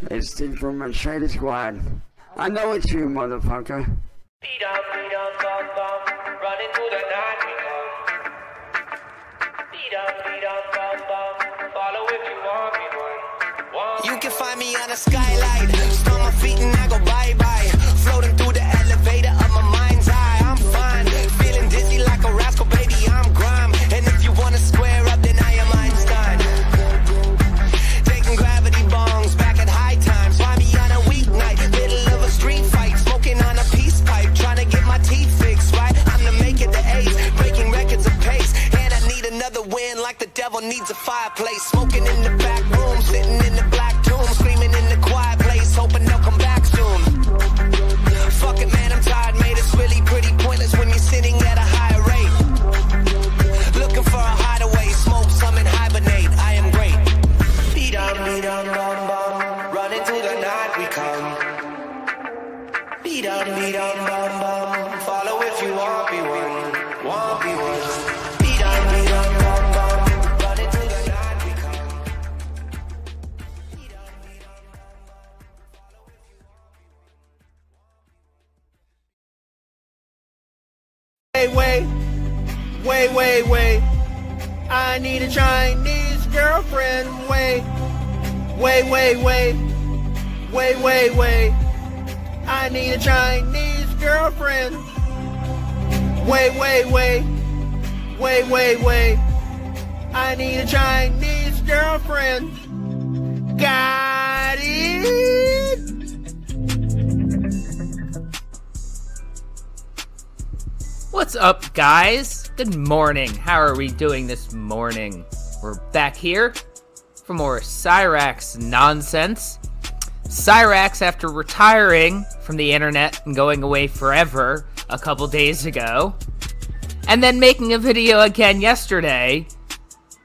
It's Steve from my Shady Squad. I know it's you, motherfucker. Beat up, bum, bum, running through the night we come. Beat up, bum, bum, follow if you want me one. You can find me on a skylight, stomp my feet and I go bye-bye. Floating through the elevator of my mind's eye, I'm fine. Feeling dizzy like a rascal, baby, I'm grime. And if you wanna square up, then I am Einstein. Taking gravity bongs back at high times. Find me on a weeknight, middle of a street fight. Smoking on a peace pipe, trying to get my teeth fixed, right? I'm to make it the ace, breaking records of pace. And I need another win like the devil needs a fireplace. Smoking in the back room, sitting in the black tomb, screaming in the quiet place, hoping they'll come back soon. Fuck it, man, I'm tired, mate. It's really pretty pointless when you're sitting at a higher rate. Looking for a hideaway, smoke some and hibernate. I am great. Beat on, bum, bum, running through the night we come. Beat on, bum, bum, follow if you want me one, want me one. Beat on, bum, bum, running through the night we come. Beat on, follow if you want me one. Wait. I need a Chinese girlfriend. Wait. I need a Chinese girlfriend. Wait. I need a Chinese girlfriend. Got it. What's up, guys? Good morning. How are we doing this morning? We're back here for more Cyraxx nonsense. Cyraxx, after retiring from the internet and going away forever a couple days ago, and then making a video again yesterday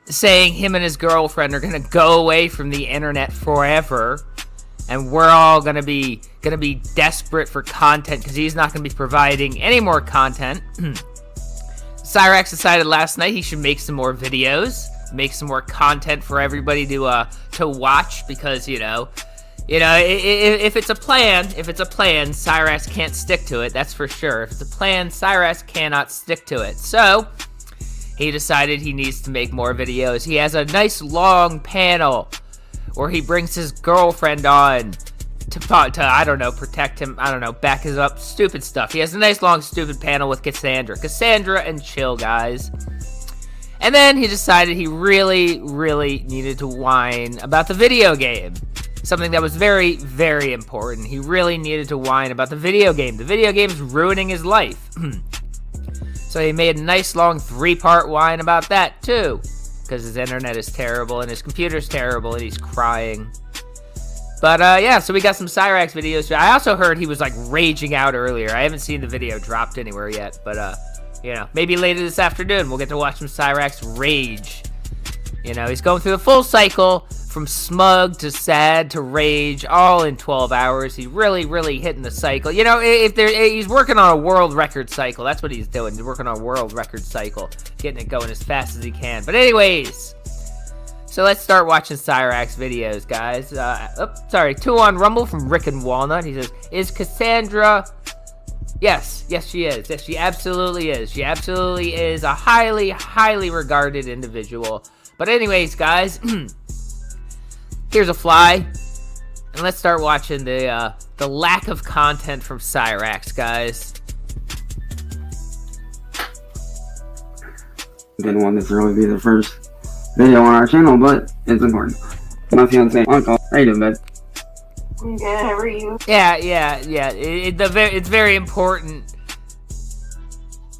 saying him and his girlfriend are gonna go away from the internet forever, and we're all gonna be desperate for content because he's not gonna be providing any more content. Cyraxx decided last night he should make some more videos, make some more content for everybody to watch, because if it's a plan, Cyraxx can't stick to it. That's for sure. If it's a plan, Cyraxx cannot stick to it. So he decided he needs to make more videos. He has a nice long panel where he brings his girlfriend on to I don't know, protect him, I don't know, back his up, stupid stuff. He has a nice long stupid panel with Cassandra and Chill, guys. And then he decided he really needed to whine about the video game. Something that was very, very important. He really needed to whine about the video game. The video game's ruining his life. So he made a nice long 3-part whine about that too, because his internet is terrible and his computer's terrible and he's crying. But yeah, so we got some Cyraxx videos. I also heard he was like raging out earlier. I haven't seen the video dropped anywhere yet, but maybe later this afternoon we'll get to watch some Cyraxx rage. He's going through the full cycle from smug to sad to rage, all in 12 hours. He's really hitting the cycle. He's working on a world record cycle. That's what he's doing. He's working on a world record cycle, getting it going as fast as he can. But anyways, so let's start watching Cyraxx videos, guys. 2 on Rumble from Rick and Walnut. He says, "Is Cassandra?" Yes, she is. Yes, she absolutely is. She absolutely is a highly regarded individual. But anyways, guys, here's a fly, and let's start watching the lack of content from Cyraxx, guys. Didn't want this to really be the first video on our channel, but it's important. My fiance, Uncle, how you doing, babe? I'm good. How are you? Yeah. It's very important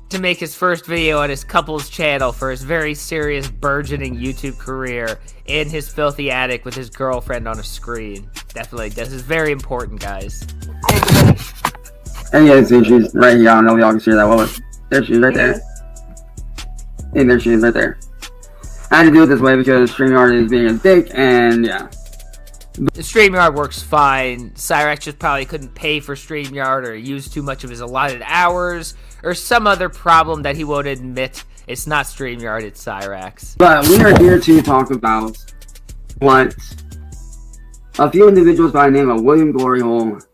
to make his first video on his couple's channel for his very serious burgeoning YouTube career in his filthy attic with his girlfriend on a screen. Definitely, this is very important, guys. And yeah, see, she's right here. I don't know if y'all can see that well. There she is, right there. And there she is, right there. I had to do it this way because StreamYard is being a dick, and yeah. The StreamYard works fine. Cyraxx just probably couldn't pay for StreamYard or use too much of his allotted hours or some other problem that he won't admit. It's not StreamYard, it's Cyraxx. But we are here to talk about what a few individuals by the name of William Gloryhole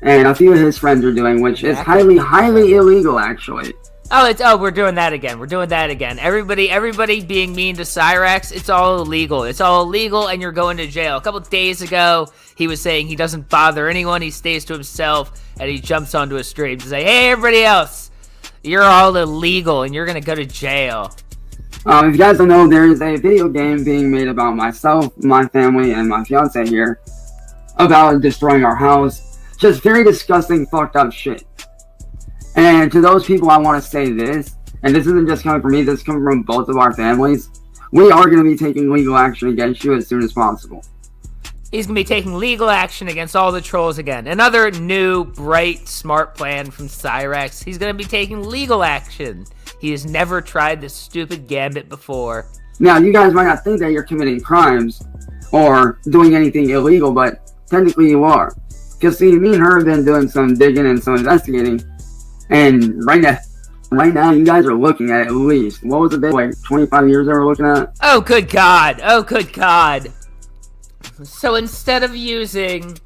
and a few of his friends are doing, which is highly, highly illegal, actually. We're doing that again. We're doing that again. Everybody being mean to Cyraxx, it's all illegal. It's all illegal, and you're going to jail. A couple days ago, he was saying he doesn't bother anyone. He stays to himself, and he jumps onto a stream to say, hey, everybody else, you're all illegal, and you're going to go to jail. If you guys don't know, there is a video game being made about myself, my family, and my fiance here about destroying our house. Just very disgusting, fucked up shit. And to those people, I want to say this, and this isn't just coming from me, this is coming from both of our families. We are going to be taking legal action against you as soon as possible. He's going to be taking legal action against all the trolls again. Another new, bright, smart plan from Cyraxx. He's going to be taking legal action. He has never tried this stupid gambit before. Now, you guys might not think that you're committing crimes or doing anything illegal, but technically you are. Because, see, me and her have been doing some digging and some investigating. And right now, you guys are looking at least, what was it, like 25 years that we're looking at? Oh, good God. Oh, good God. So instead of using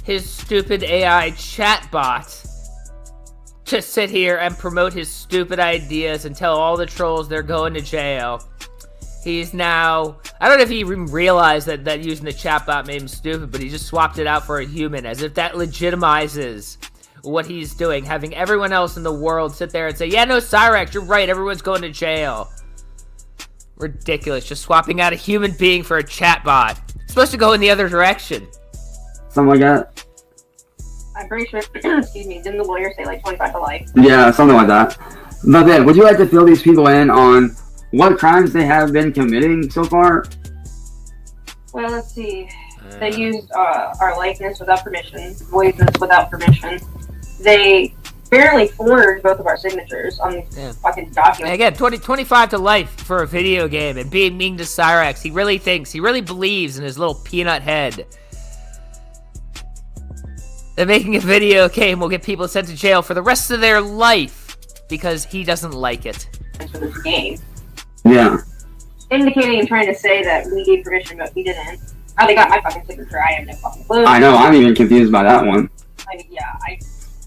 his stupid AI chatbot to sit here and promote his stupid ideas and tell all the trolls they're going to jail, he's now, I don't know if he even realized that using the chatbot made him stupid, but he just swapped it out for a human, as if that legitimizes what he's doing, having everyone else in the world sit there and say, yeah, no, Cyraxx, you're right, everyone's going to jail. Ridiculous, just swapping out a human being for a chatbot. It's supposed to go in the other direction. Something like that? I'm pretty sure, excuse me, didn't the lawyer say like 25 to life? Yeah, something like that. But then, would you like to fill these people in on what crimes they have been committing so far? Well, let's see. They used our likeness without permission, voices without permission. They barely forged both of our signatures on these fucking documents. And again, 25 to life for a video game and being mean to Cyraxx. He really believes in his little peanut head that making a video game will get people sent to jail for the rest of their life because he doesn't like it. For this game. Yeah. Indicating and trying to say that we gave permission, but we didn't. How they got my fucking signature, I have no fucking clue. I know, I'm even confused by that one. I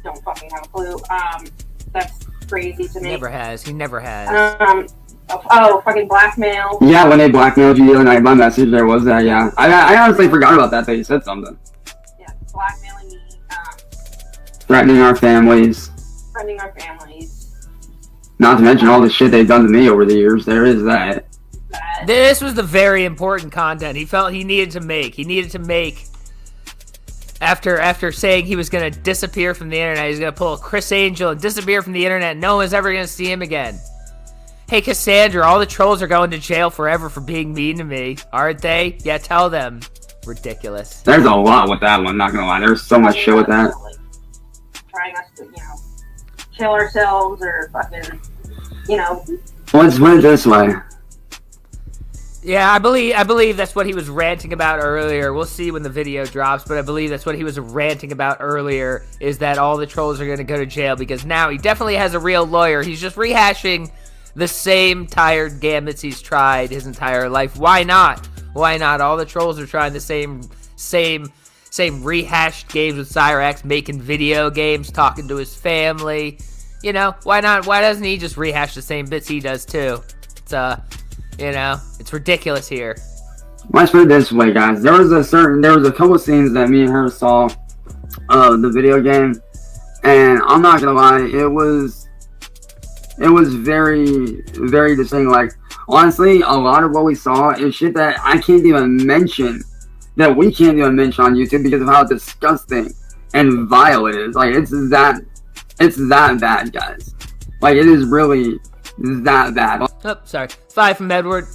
don't fucking have a clue. That's crazy to me. He never has. Fucking blackmail. Yeah, when they blackmailed you the other night, my message there was that, yeah. I honestly forgot about that you said something. Yeah, blackmailing me, threatening our families. Not to mention all the shit they've done to me over the years. There is that. This was the very important content he felt he needed to make. He needed to make after saying he was going to disappear from the internet. He's going to pull a Chris Angel and disappear from the internet. No one's ever going to see him again. Hey, Cassandra, all the trolls are going to jail forever for being mean to me, aren't they? Yeah, tell them. Ridiculous. There's a lot with that one, not going to lie. There's so much shit with that. Trying us to, kill ourselves or fucking, Let's put it this way. Yeah, I believe that's what he was ranting about earlier. We'll see when the video drops, but I believe that's what he was ranting about earlier, is that all the trolls are going to go to jail, because now he definitely has a real lawyer. He's just rehashing the same tired gambits he's tried his entire life. Why not? Why not? All the trolls are trying the same rehashed games with Cyraxx, making video games, talking to his family. Why not? Why doesn't he just rehash the same bits he does too? It's ridiculous here. Let's put it this way, guys. There was a couple scenes that me and her saw of the video game, and I'm not gonna lie, it was very, very distinct. Like, honestly, a lot of what we saw is shit that I can't even mention, that we can't even mention on YouTube because of how disgusting and vile it is. Like, it's that bad, guys. Like, it is really that bad. Oh, sorry. 5 from Edward.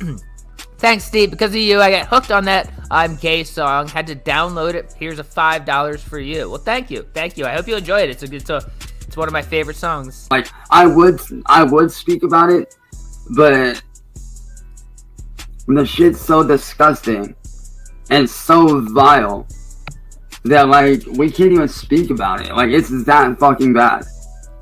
Thanks, Steve. Because of you, I got hooked on that I'm Gay song. Had to download it. Here's a $5 for you. Well, thank you. Thank you. I hope you enjoyed it. It's one of my favorite songs. Like, I would speak about it, but the shit's so disgusting and so vile that, like, we can't even speak about it. Like, it's that fucking bad.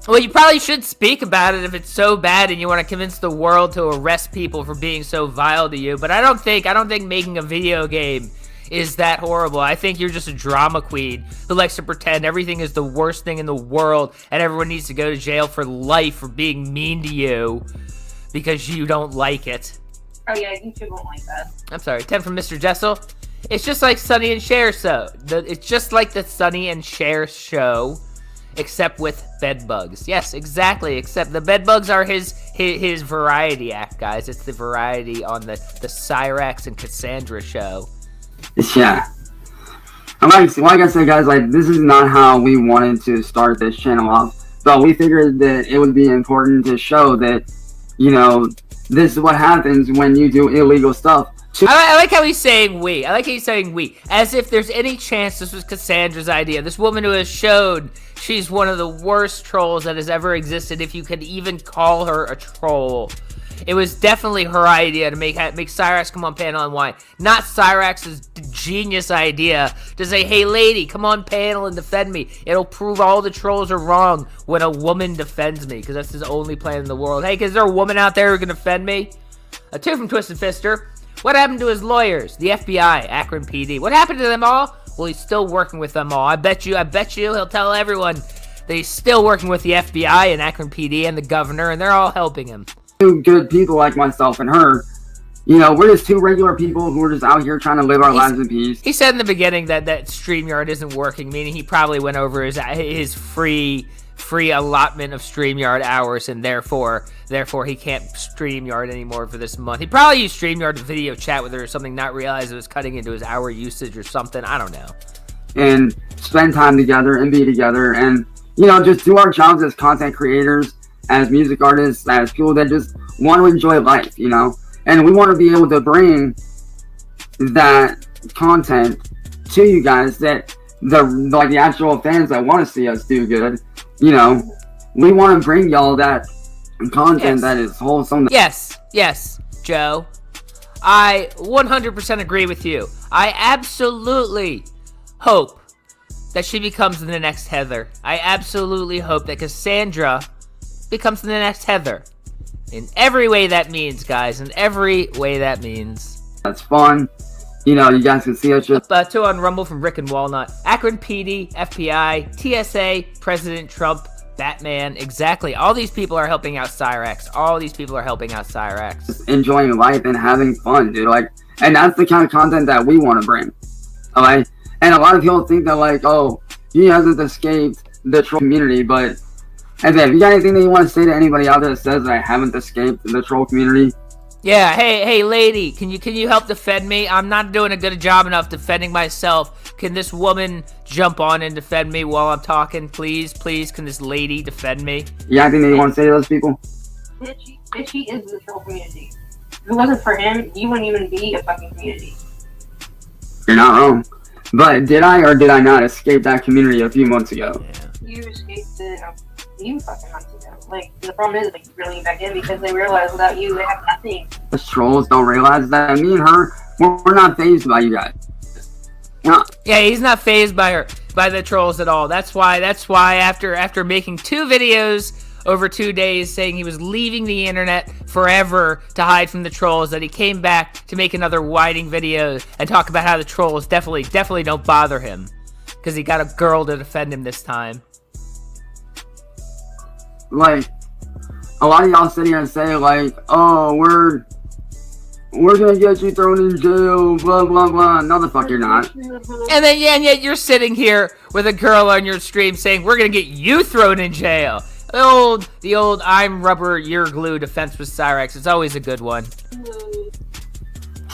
Well, you probably should speak about it if it's so bad and you want to convince the world to arrest people for being so vile to you. But I don't think making a video game is that horrible. I think you're just a drama queen who likes to pretend everything is the worst thing in the world and everyone needs to go to jail for life for being mean to you because you don't like it. Oh yeah, YouTube won't like that. I'm sorry, 10 from Mr. Jessel. It's just like Sonny and Cher it's just like the Sonny and Cher show, except with bed bugs. Yes, exactly. Except the bed bugs are his variety act, guys. It's the variety on the Cyraxx and Cassandra show. Yeah. And like I said, guys, like, this is not how we wanted to start this channel off. But we figured that it would be important to show that, you know, this is what happens when you do illegal stuff. I like how he's saying we. I like how he's saying we. As if there's any chance this was Cassandra's idea. This woman who has showed she's one of the worst trolls that has ever existed, if you could even call her a troll. It was definitely her idea to make Cyraxx come on panel and whine. Not Cyraxx's genius idea to say, hey lady, come on panel and defend me. It'll prove all the trolls are wrong when a woman defends me, because that's his only plan in the world. Hey, is there a woman out there who can defend me? A 2 from Twisted Fister. What happened to his lawyers? The FBI, Akron PD. What happened to them all? Well, he's still working with them all. I bet you he'll tell everyone that he's still working with the FBI and Akron PD and the governor, and they're all helping him. Two good people like myself and her, you know, we're just two regular people who are just out here trying to live our lives in peace. He said in the beginning that StreamYard isn't working, meaning he probably went over his free allotment of StreamYard hours, and therefore he can't StreamYard anymore for this month. He probably used StreamYard to video chat with her or something, not realize it was cutting into his hour usage or something. I don't know. And spend time together and be together and, you know, just do our jobs as content creators, as music artists, as people that just want to enjoy life, you know? And we want to be able to bring that content to you guys, that the actual fans that want to see us do good, you know, we want to bring y'all that content that is wholesome. Yes, Joe. I 100% agree with you. I absolutely hope that she becomes the next Heather. I absolutely hope that Cassandra becomes the next Heather. In every way that means, guys. In every way that means. That's fun. You know, you guys can see us just... 2 on Rumble from Rick and Walnut. Akron PD, FBI, TSA, President Trump, Batman. Exactly. All these people are helping out Cyraxx. All these people are helping out Cyraxx. Just enjoying life and having fun, dude. Like, and that's the kind of content that we want to bring. Alright? And a lot of people think that, like, oh, he hasn't escaped the troll community, but... And then, if you got anything that you want to say to anybody out there that says that I haven't escaped the troll community? Yeah, hey lady, can you help defend me? I'm not doing a good job enough defending myself. Can this woman jump on and defend me while I'm talking? Please, can this lady defend me? You got anything that you want to say to those people? Bitchy is the troll community. If it wasn't for him, you wouldn't even be a fucking community. You're not wrong. But did I or did I not escape that community a few months ago? Yeah. You escaped it you fucking months ago. Like, the problem is, like, reeling back in because they realize without you, they have nothing. The trolls don't realize that me and her, we're not fazed by you guys. Yeah, he's not fazed by the trolls at all. That's why after making 2 videos over 2 days saying he was leaving the internet forever to hide from the trolls, that he came back to make another whining video and talk about how the trolls definitely don't bother him because he got a girl to defend him this time. Like, a lot of y'all sit here and say, like, oh, we're gonna get you thrown in jail, blah, blah, blah. No, the fuck you're not. And yet you're sitting here with a girl on your stream saying, we're gonna get you thrown in jail. The old I'm rubber, you're glue defense with Cyraxx. It's always a good one.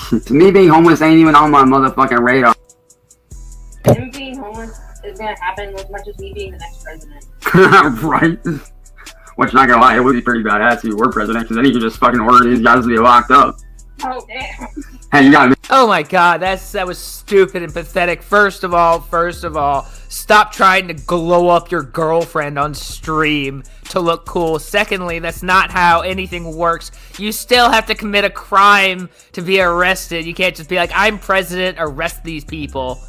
To me, being homeless ain't even on my motherfucking radar. Him being homeless is gonna happen as much as me being the next president. Right? Which, not gonna lie, it would be pretty badass if you were president, because then you could just fucking order these guys to be locked up. Oh, damn. Hey, you got me. Oh my god, that was stupid and pathetic. First of all, stop trying to glow up your girlfriend on stream to look cool. Secondly, that's not how anything works. You still have to commit a crime to be arrested. You can't just be like, I'm president, arrest these people.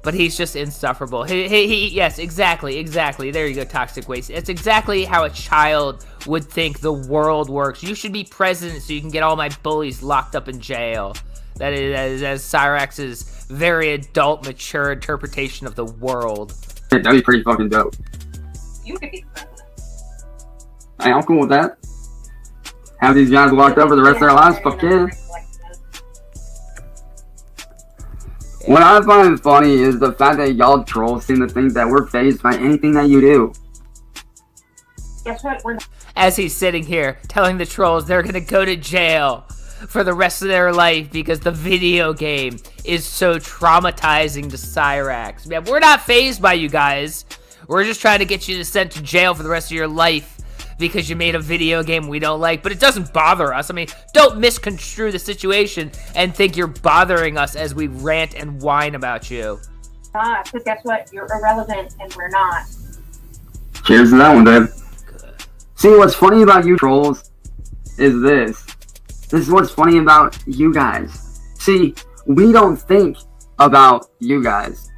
But he's just insufferable. Yes, exactly. There you go, Toxic Waste. It's exactly how a child would think the world works. You should be president so you can get all my bullies locked up in jail. That is Cyraxx's very adult, mature interpretation of the world. That'd be pretty fucking dope. You could be the president. Hey, I'm cool with that. Have these guys locked up for the rest of their lives? Fuck yeah. What I find funny is the fact that y'all trolls seem to think that we're fazed by anything that you do. Guess what? We're not. As he's sitting here telling the trolls they're gonna go to jail for the rest of their life because the video game is so traumatizing to Cyraxx. Man, we're not fazed by you guys. We're just trying to get you sent to jail for the rest of your life because you made a video game we don't like, but it doesn't bother us. I mean, don't misconstrue the situation and think you're bothering us as we rant and whine about you. Because guess what? You're irrelevant, and we're not. Cheers to that one, Dave. See, what's funny about you trolls is this. This is what's funny about you guys. See, we don't think about you guys.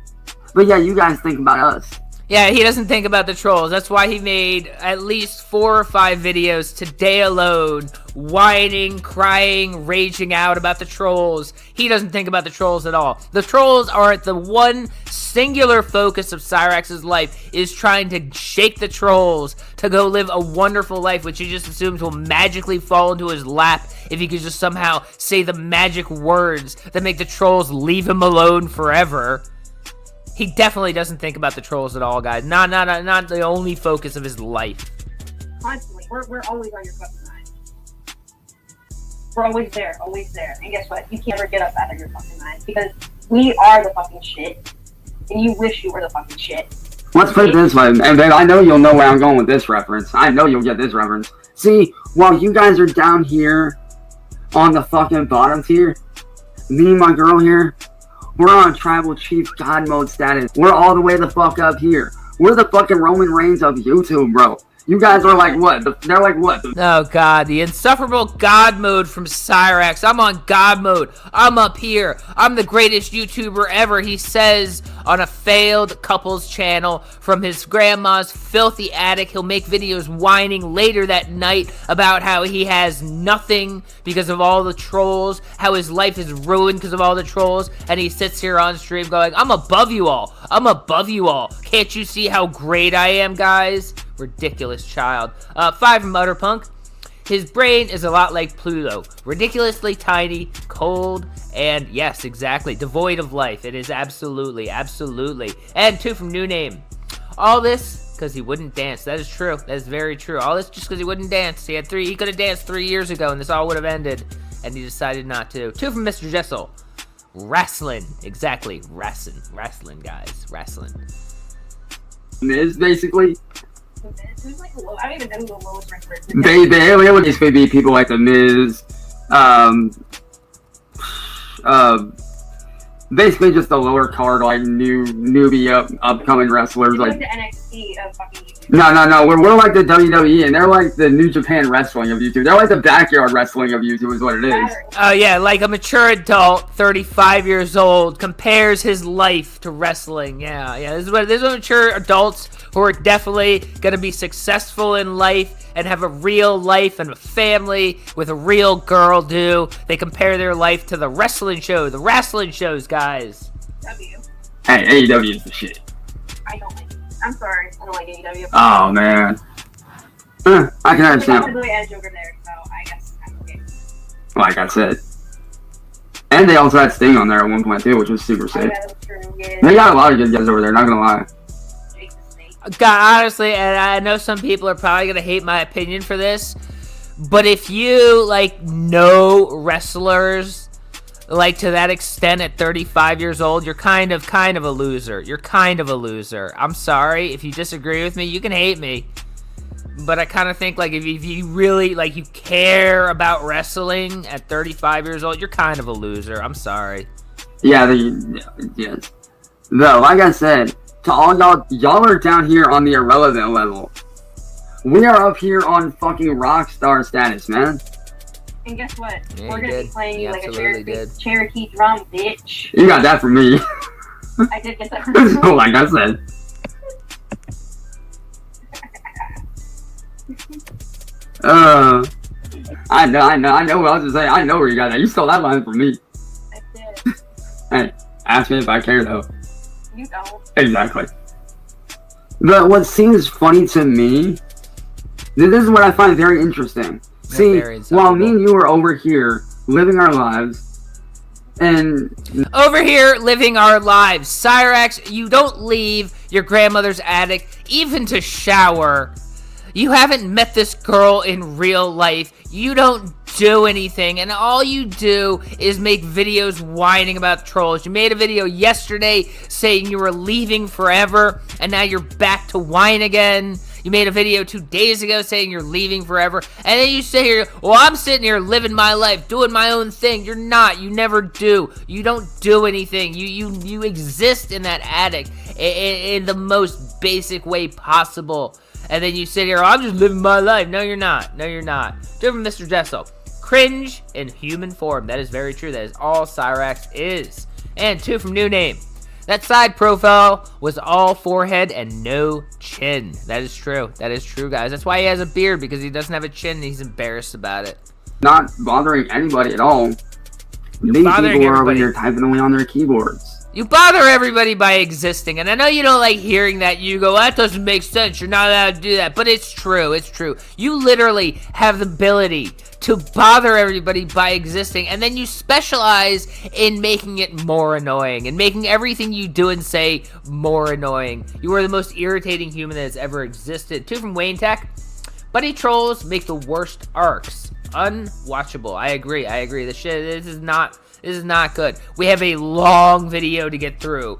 But yeah, you guys think about us. Yeah, he doesn't think about the trolls. That's why he made at least 4 or 5 videos today alone, whining, crying, raging out about the trolls. He doesn't think about the trolls at all. The trolls are the one singular focus of Cyraxx's life, is trying to shake the trolls to go live a wonderful life, which he just assumes will magically fall into his lap if he could just somehow say the magic words that make the trolls leave him alone forever. He definitely doesn't think about the trolls at all, guys. Not the only focus of his life. Constantly. We're always on your fucking mind. We're always there, always there. And guess what? You can't ever get us out of your fucking mind. Because we are the fucking shit. And you wish you were the fucking shit. Let's put it this way, and babe, I know you'll know where I'm going with this reference. I know you'll get this reference. See, while you guys are down here on the fucking bottom tier, me and my girl here, we're on tribal chief god mode status. We're all the way the fuck up here. We're the fucking Roman Reigns of YouTube, bro. You guys are like what? They're like what? Oh god, the insufferable god mode from Cyraxx. I'm on god mode. I'm up here. I'm the greatest YouTuber ever, he says on a failed couples channel from his grandma's filthy attic. He'll make videos whining later that night about how he has nothing because of all the trolls, how his life is ruined because of all the trolls, and he sits here on stream going, I'm above you all. I'm above you all. Can't you see how great I am, guys? Ridiculous child. 5 from Utterpunk. His brain is a lot like Pluto. Ridiculously tiny, cold, and yes, exactly, devoid of life. It is absolutely. And 2 from New Name. All this because he wouldn't dance. That is true. That is very true. All this just because he wouldn't dance. He could have danced 3 years ago and this all would have ended. And he decided not to. 2 from Mr. Jessel. Wrestling. Exactly. Wrestling, guys. Wrestling. Miz, basically. Who's like low? I don't even know who the lowest wrestler is. They would basically be people like the Miz, basically just the lower card, like newbie upcoming wrestlers. They Like went to NXT of fucking YouTube. no, we're like the WWE, and they're like the New Japan wrestling of YouTube. They're like the backyard wrestling of YouTube, is what it is. Oh yeah, like a mature adult, 35 years old, compares his life to wrestling. Yeah. This is what mature adults who are definitely gonna be successful in life and have a real life and a family with a real girl do. They compare their life to the wrestling show, the wrestling shows, guys. W. Hey, AEW is the shit. I don't like it. I'm sorry. I don't like AEW. Oh man, I can understand. There's really Edge over there, so I guess I'm okay. Like I said, and they also had Sting on there at one point too, which was super Oh, sick. yeah, that's true. Yeah. They got a lot of good guys over there. Not gonna lie. Jake the Snake. God, honestly, and I know some people are probably gonna hate my opinion for this, but if you like know wrestlers like to that extent at 35 years old, you're kind of a loser. You're kind of a loser. I'm sorry if you disagree with me. You can hate me, but I kind of think like if you really like you care about wrestling at 35 years old, you're kind of a loser. I'm sorry. Yeah, yes. Though, like I said, to all y'all are down here on the irrelevant level. We are up here on fucking rock star status, man. And guess what? Yeah, We're you gonna be did. playing You you like a absolutely Cherokee drum, bitch. You got that from me. I did get that from you. Like I said. I know what I was to say. I know where you got that. You stole that line from me. Hey, ask me if I care though. You don't. Exactly. But what seems funny to me, this is what I find very interesting. See, very while me and you were over here living our lives, and over here living our lives, Cyraxx, you don't leave your grandmother's attic even to shower. You haven't met this girl in real life. You don't do anything, and all you do is make videos whining about trolls. You made a video yesterday saying you were leaving forever, and now you're back to whine again. You made a video 2 days ago saying you're leaving forever, and then you sit here, well, I'm sitting here living my life, doing my own thing. You're not. You never do. You don't do anything. You exist in that attic in the most basic way possible. And then you sit here, oh, I'm just living my life. No, you're not. No, you're not. Do it from Mr. Jessel. Cringe in human form. That is very true. That is all Cyraxx is. And 2 from New Name. That side profile was all forehead and no chin. That is true. That is true, guys. That's why he has a beard, because he doesn't have a chin and he's embarrassed about it. not bothering anybody at all. These people are over here typing away on their keyboards. You bother everybody by existing, and I know you don't like hearing that. You go, that doesn't make sense. You're not allowed to do that. But it's true. It's true. You literally have the ability to bother everybody by existing, and then you specialize in making it more annoying and making everything you do and say more annoying. You are the most irritating human that has ever existed. 2 from Wayne Tech. Buddy trolls make the worst arcs. Unwatchable. I agree. This is not good. We have a long video to get through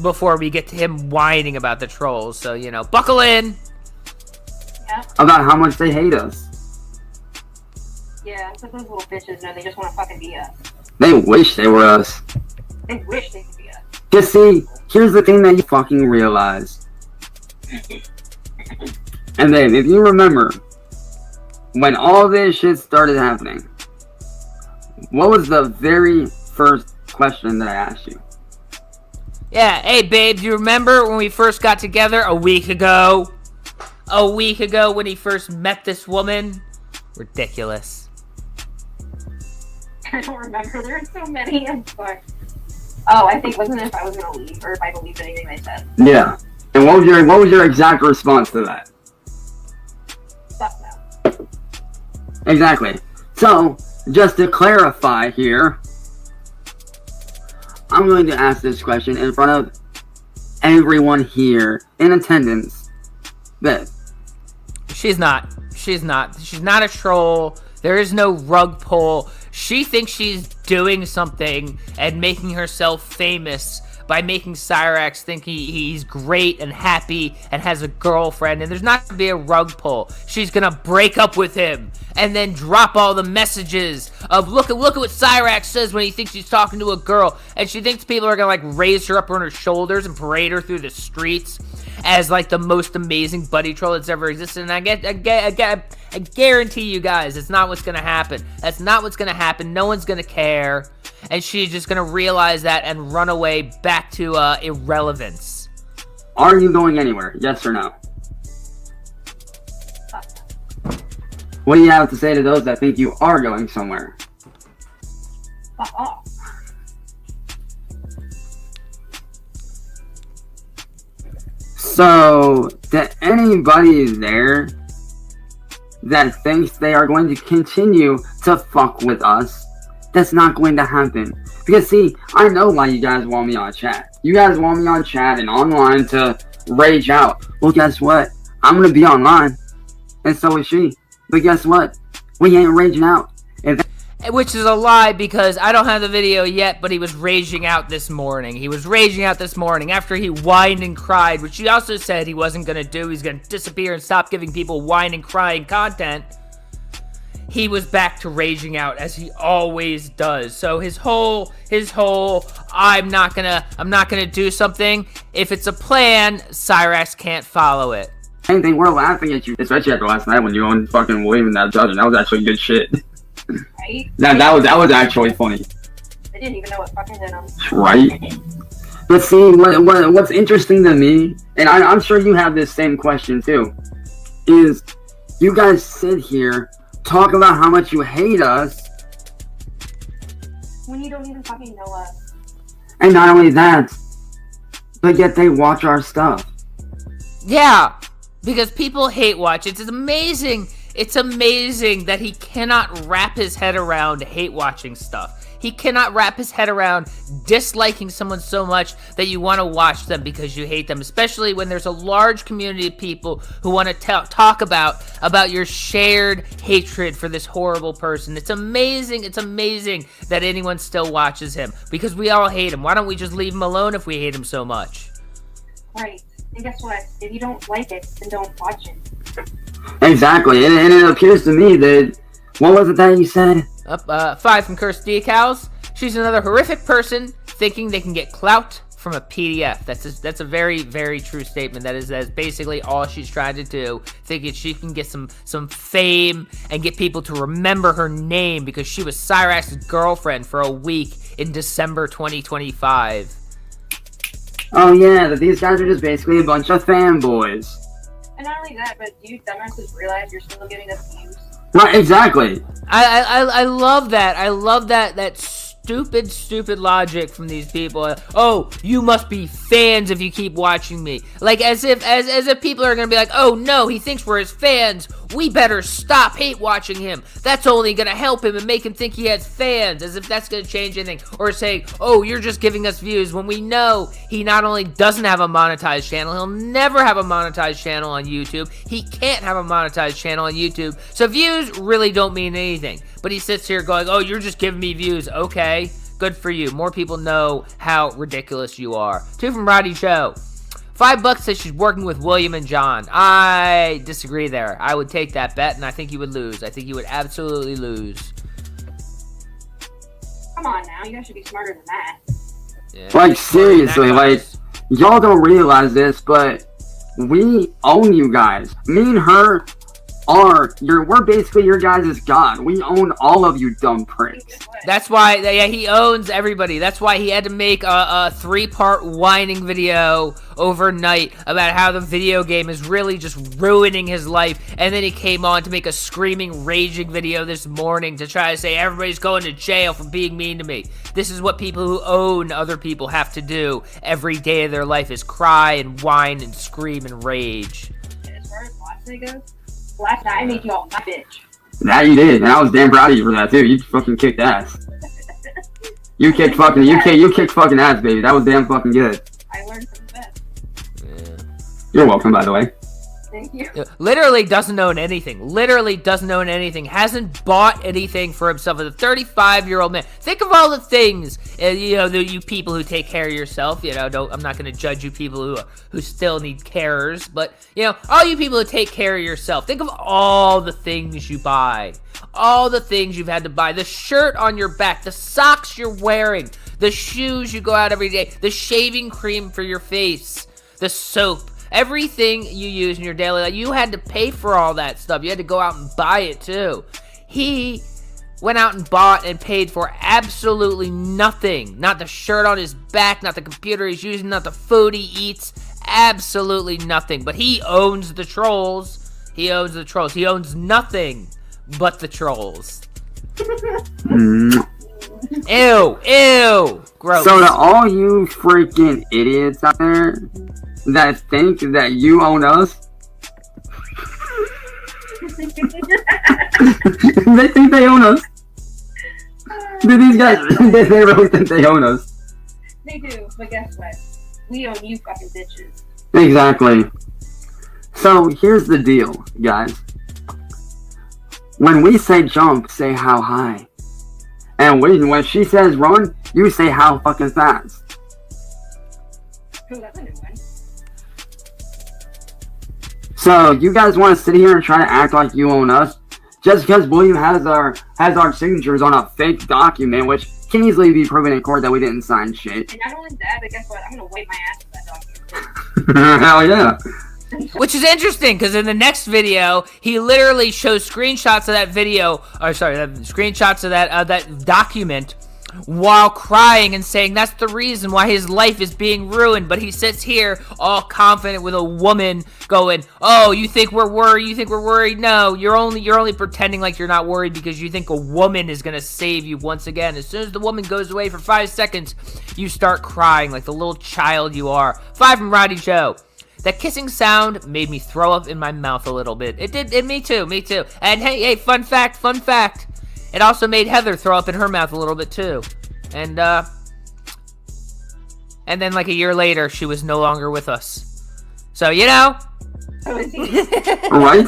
before we get to him whining about the trolls. So, you know, buckle in. Yeah. About how much they hate us. Yeah, because those little bitches know they just want to fucking be us. They wish they were us. They wish they could be us. Just see, here's the thing that you fucking realize. And then, if you remember, when all this shit started happening, what was the very first question that I asked you? Yeah, hey babe, do you remember when we first got together a week ago? A week ago when he first met this woman? Ridiculous. I don't remember. There are so many. I'm sorry. Oh, I think wasn't it if I was gonna leave or if I believed anything they said. Yeah. And what was your exact response to that? Fuck no. Exactly. So, just to clarify here, I'm going to ask this question in front of everyone here in attendance. That She's not a troll. There is no rug pull. She thinks she's doing something and making herself famous by making Cyraxx think he's great and happy and has a girlfriend, and there's not going to be a rug pull. She's going to break up with him and then drop all the messages of, look at what Cyraxx says when he thinks he's talking to a girl, and she thinks people are going to, like, raise her up on her shoulders and parade her through the streets as, like, the most amazing buddy troll that's ever existed, and I guarantee you guys, it's not what's going to happen. That's not what's going to happen. No one's going to care. And she's just going to realize that and run away back to irrelevance. Are you going anywhere? Yes or no? What do you have to say to those that think you are going somewhere? Fuck off. So, to anybody there that thinks they are going to continue to fuck with us, that's not going to happen. Because see, I know why you guys want me on chat. You guys want me on chat and online to rage out. Well, guess what? I'm going to be online. And so is she. But guess what? We ain't raging out. Which is a lie, because I don't have the video yet, but he was raging out this morning. He was raging out this morning after he whined and cried, which he also said he wasn't going to do. He's going to disappear and stop giving people whine and crying content. He was back to raging out, as he always does. So his whole I'm not gonna do something. If it's a plan, Cyraxx can't follow it. Same thing, we're laughing at you, especially after last night when you were fucking waving that judge, and that was actually good shit. Right? That was actually funny. I didn't even know what fucking did them. Right? But see, what's interesting to me, and I'm sure you have this same question too, is you guys sit here, talk about how much you hate us, when you don't even fucking know us. And not only that, but yet they watch our stuff. Yeah, because people hate watch. It's amazing. It's amazing that he cannot wrap his head around hate watching stuff. He cannot wrap his head around disliking someone so much that you want to watch them because you hate them, especially when there's a large community of people who want to talk about your shared hatred for this horrible person. It's amazing that anyone still watches him because we all hate him. Why don't we just leave him alone if we hate him so much? Right. And guess what? If you don't like it, then don't watch it. Exactly. And it appears to me that, what was it that you said? 5 from Cursed Decals. She's another horrific person thinking they can get clout from a PDF. That's a very, very true statement. That is basically all she's trying to do, thinking she can get some fame and get people to remember her name because she was Cyraxx's girlfriend for a week in December 2025. Oh yeah, that these guys are just basically a bunch of fanboys. And not only that, but do you dumbasses realize you're still getting us views? Right, exactly. I love that. I love that stupid logic from these people. Oh, you must be fans if you keep watching me. Like as if people are gonna be like, oh no, he thinks we're his fans. We better stop hate watching him. That's only gonna help him and make him think he has fans. As if that's gonna change anything. Or saying, oh, you're just giving us views when we know he not only doesn't have a monetized channel, he'll never have a monetized channel on YouTube. He can't have a monetized channel on YouTube. So views really don't mean anything. But he sits here going, oh, you're just giving me views. Okay, good for you. More people know how ridiculous you are. 2 from Roddy Joe. $5 says she's working with William and John. I disagree there. I would take that bet, and I think you would lose. I think you would absolutely lose. Come on now, you guys should be smarter than that. Yeah. Like, seriously, like, y'all don't realize this, but we own you guys. Me and her we're basically your guys' god. We own all of you dumb pricks. That's why, yeah, he owns everybody. That's why he had to make a 3-part whining video overnight about how the video game is really just ruining his life. And then he came on to make a screaming, raging video this morning to try to say everybody's going to jail for being mean to me. This is what people who own other people have to do every day of their life, is cry and whine and scream and rage. As far as last night goes, last night I made you all my bitch. That you did, and I was damn proud of you for that too. You fucking kicked ass. You kicked fucking ass, baby. That was damn fucking good. I learned from the best. Yeah. You're welcome, by the way. Thank you. Literally doesn't own anything. Literally doesn't own anything. Hasn't bought anything for himself. As a 35-year-old man. Think of all the things, you people who take care of yourself. I'm not going to judge you people who still need carers. But, all you people who take care of yourself. Think of all the things you buy. All the things you've had to buy. The shirt on your back. The socks you're wearing. The shoes you go out every day. The shaving cream for your face. The soap. Everything you use in your daily life, you had to pay for all that stuff. You had to go out and buy it too. He went out and bought and paid for absolutely nothing. Not the shirt on his back, not the computer he's using, not the food he eats. Absolutely nothing. But he owns the trolls. He owns the trolls. He owns nothing but the trolls. Ew. Gross. So to all you freaking idiots out there that think that you own us, they think they own us. Do these guys, they really think they own us? They do, but guess what? We own you fucking bitches. Exactly. So here's the deal, guys. When we say jump, say how high. And when she says run, you say how fucking fast. Ooh, that's a new one. So you guys want to sit here and try to act like you own us just because William has our signatures on a fake document, which can easily be proven in court that we didn't sign shit. And not only that, but guess what? I'm gonna wipe my ass with that document. Hell yeah. Which is interesting, because in the next video, he literally shows screenshots of that video, screenshots of that document while crying and saying that's the reason why his life is being ruined. But he sits here all confident with a woman going, oh, you think we're worried? You think we're worried? No, you're only pretending like you're not worried because you think a woman is going to save you once again. As soon as the woman goes away for 5 seconds, you start crying like the little child you are. 5 from Roddy Joe. That kissing sound made me throw up in my mouth a little bit. It did. Me too. And hey, fun fact. It also made Heather throw up in her mouth a little bit too. And then like a year later, she was no longer with us. So, you know. Right?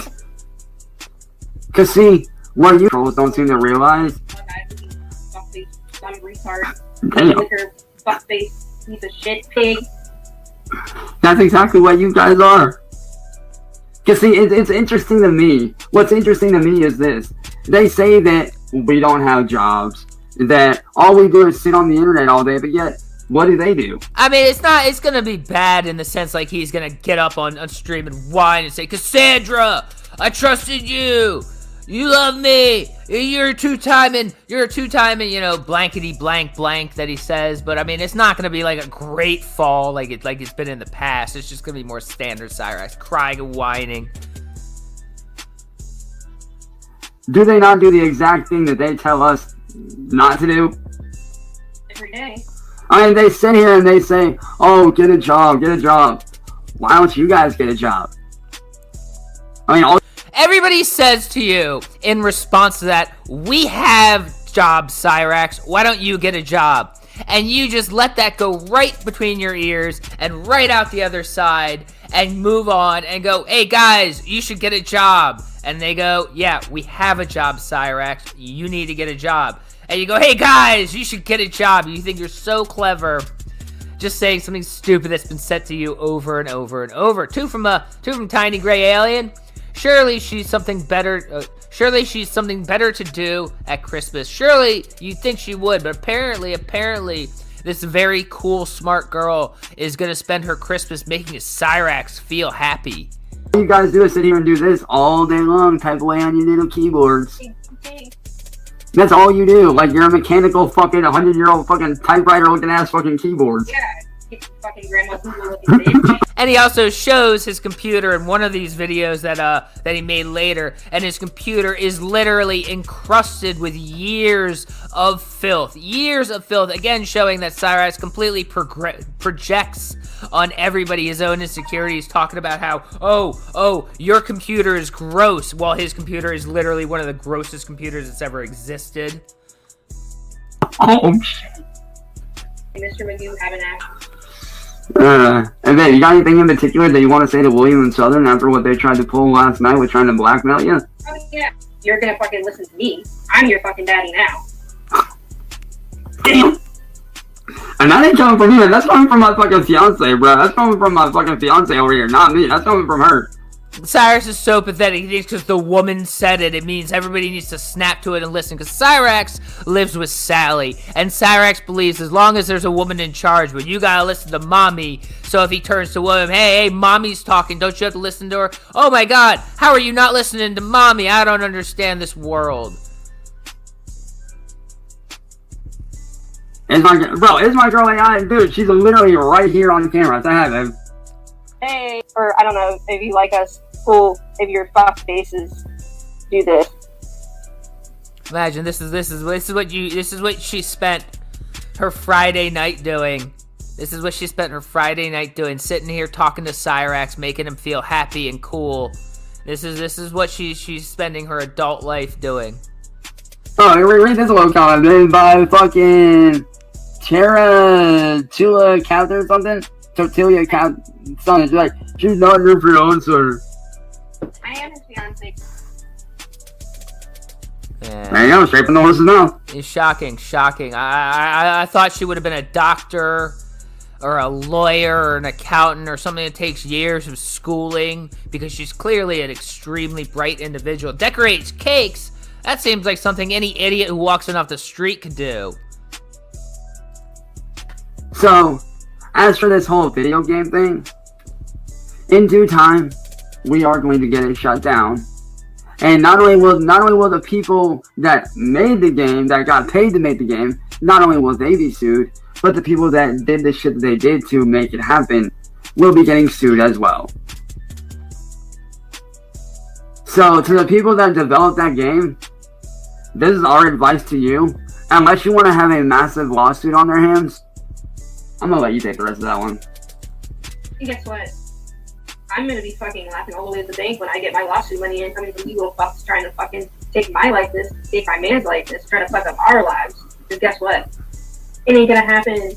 Because see, what you trolls don't seem to realize. Some retard. Damn. Fuckface piece of shit pig. That's exactly what you guys are. Because see, it's interesting to me. What's interesting to me is this. They say that we don't have jobs. That all we do is sit on the internet all day, but yet, what do they do? I mean, it's gonna be bad in the sense like he's gonna get up on stream and whine and say, Cassandra, I trusted you. You love me. You're a two-timing, you know, blankety blank blank that he says. But I mean, it's not gonna be like a great fall like it's been in the past. It's just gonna be more standard Cyraxx, crying and whining. Do they not do the exact thing that they tell us not to do? Every day. I mean, they sit here and they say, oh, get a job. Why don't you guys get a job? I mean, Everybody says to you in response to that, we have jobs, Cyraxx. Why don't you get a job? And you just let that go right between your ears and right out the other side and move on and go, hey guys, you should get a job. And they go, yeah, we have a job, Cyraxx. You need to get a job. And you go, hey guys, you should get a job. You think you're so clever. Just saying something stupid that's been said to you over and over and over. Two from Tiny Gray Alien. Surely she's something better to do at Christmas. Surely you'd think she would, but apparently, this very cool, smart girl is gonna spend her Christmas making Cyraxx feel happy. all you guys do is sit here and do this all day long, type away on your little keyboards. That's all you do. Like, you're a mechanical fucking 100-year-old fucking typewriter looking ass fucking keyboards. Yeah. Fucking grandma looking bitch. And he also shows his computer in one of these videos that he made later, and his computer is literally encrusted with years of filth. Again, showing that Cyraxx completely projects on everybody his own insecurities, talking about how, oh, your computer is gross, while his computer is literally one of the grossest computers that's ever existed. Oh, shit. Mr. Magoo, have an act. And then, you got anything in particular that you want to say to William and Southern after what they tried to pull last night with trying to blackmail you? Oh, yeah. You're gonna fucking listen to me. I'm your fucking daddy now. Damn! And that ain't coming from you, that's coming from my fucking fiance, bro. That's coming from my fucking fiance over here, not me. That's coming from her. Cyraxx is so pathetic. He thinks because the woman said it, it means everybody needs to snap to it and listen. Because Cyraxx lives with Sally, and Cyraxx believes as long as there's a woman in charge, but you gotta listen to mommy. So if he turns to William, hey, mommy's talking, don't you have to listen to her? Oh my god, how are you not listening to mommy? I don't understand this world. It's my girl AI, dude. She's literally right here on camera. Say hi, babe. Hey, or I don't know, if you like us, cool. If your fuck faces, do this. Imagine this is what she spent her Friday night doing. This is what she spent her Friday night doing, sitting here talking to Cyraxx, making him feel happy and cool. This is what she's spending her adult life doing. Oh, read this little comment by fucking Tula Captain or something. Tortilla Captain, son. She's like, she's not your fiance. I am his fiance. Yeah. There you go, straight from the horse's mouth. It's shocking. I thought she would have been a doctor or a lawyer or an accountant or something that takes years of schooling, because she's clearly an extremely bright individual. Decorates cakes? That seems like something any idiot who walks in off the street could do. So, as for this whole video game thing, in due time, we are going to get it shut down. And not only will the people that made the game, that got paid to make the game, not only will they be sued, but the people that did the shit that they did to make it happen will be getting sued as well. So to the people that developed that game, this is our advice to you. Unless you want to have a massive lawsuit on their hands, I'm gonna let you take the rest of that one. And guess what? I'm gonna be fucking laughing all the way to the bank when I get my lawsuit money in coming from you little fucks trying to fucking take my likeness, take my man's likeness, trying to fuck up our lives. Because guess what? It ain't gonna happen.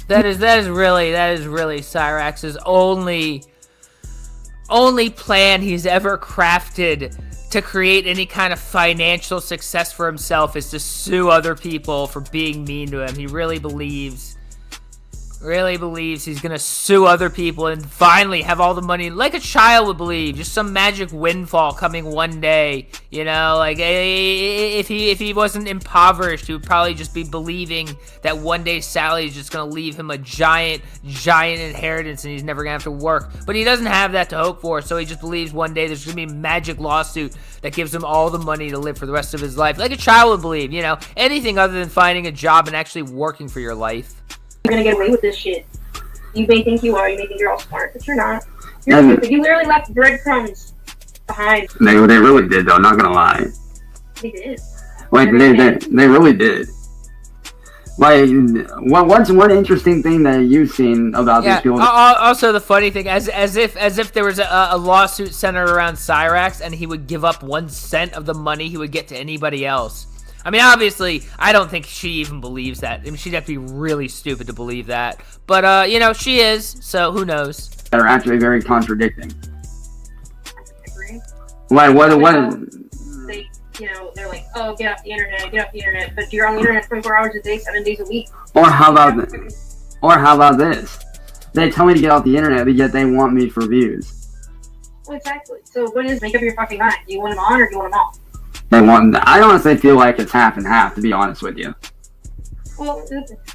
That is really Cyraxx's only plan he's ever crafted to create any kind of financial success for himself is to sue other people for being mean to him. He really believes he's gonna sue other people and finally have all the money, like a child would believe, just some magic windfall coming one day. You know, like if he wasn't impoverished, he would probably just be believing that one day Sally's just gonna leave him a giant inheritance and he's never gonna have to work. But he doesn't have that to hope for, so he just believes one day there's gonna be a magic lawsuit that gives him all the money to live for the rest of his life, like a child would believe. You know, anything other than finding a job and actually working for your life. You're gonna get away with this shit. You may think you are, you may think you're all smart, but you're not. You're stupid. You literally left breadcrumbs behind. They really did, though, not gonna lie. They did. Like, they really did. Like, what's one interesting thing that you've seen about these people? Also, the funny thing, as if there was a lawsuit centered around Cyraxx and he would give up 1 cent of the money he would get to anybody else. I mean, obviously, I don't think she even believes that. I mean, she'd have to be really stupid to believe that. But, you know, she is, so who knows? That are actually very contradicting. I agree. Like, what? They, you know, they're like, oh, get off the internet, but you're on the internet 24 hours a day, 7 days a week. Or how about this? They tell me to get off the internet, but yet they want me for views. Well, exactly. So what is, make up your fucking mind. Do you want them on or do you want them off? I honestly feel like it's half and half, to be honest with you. Well,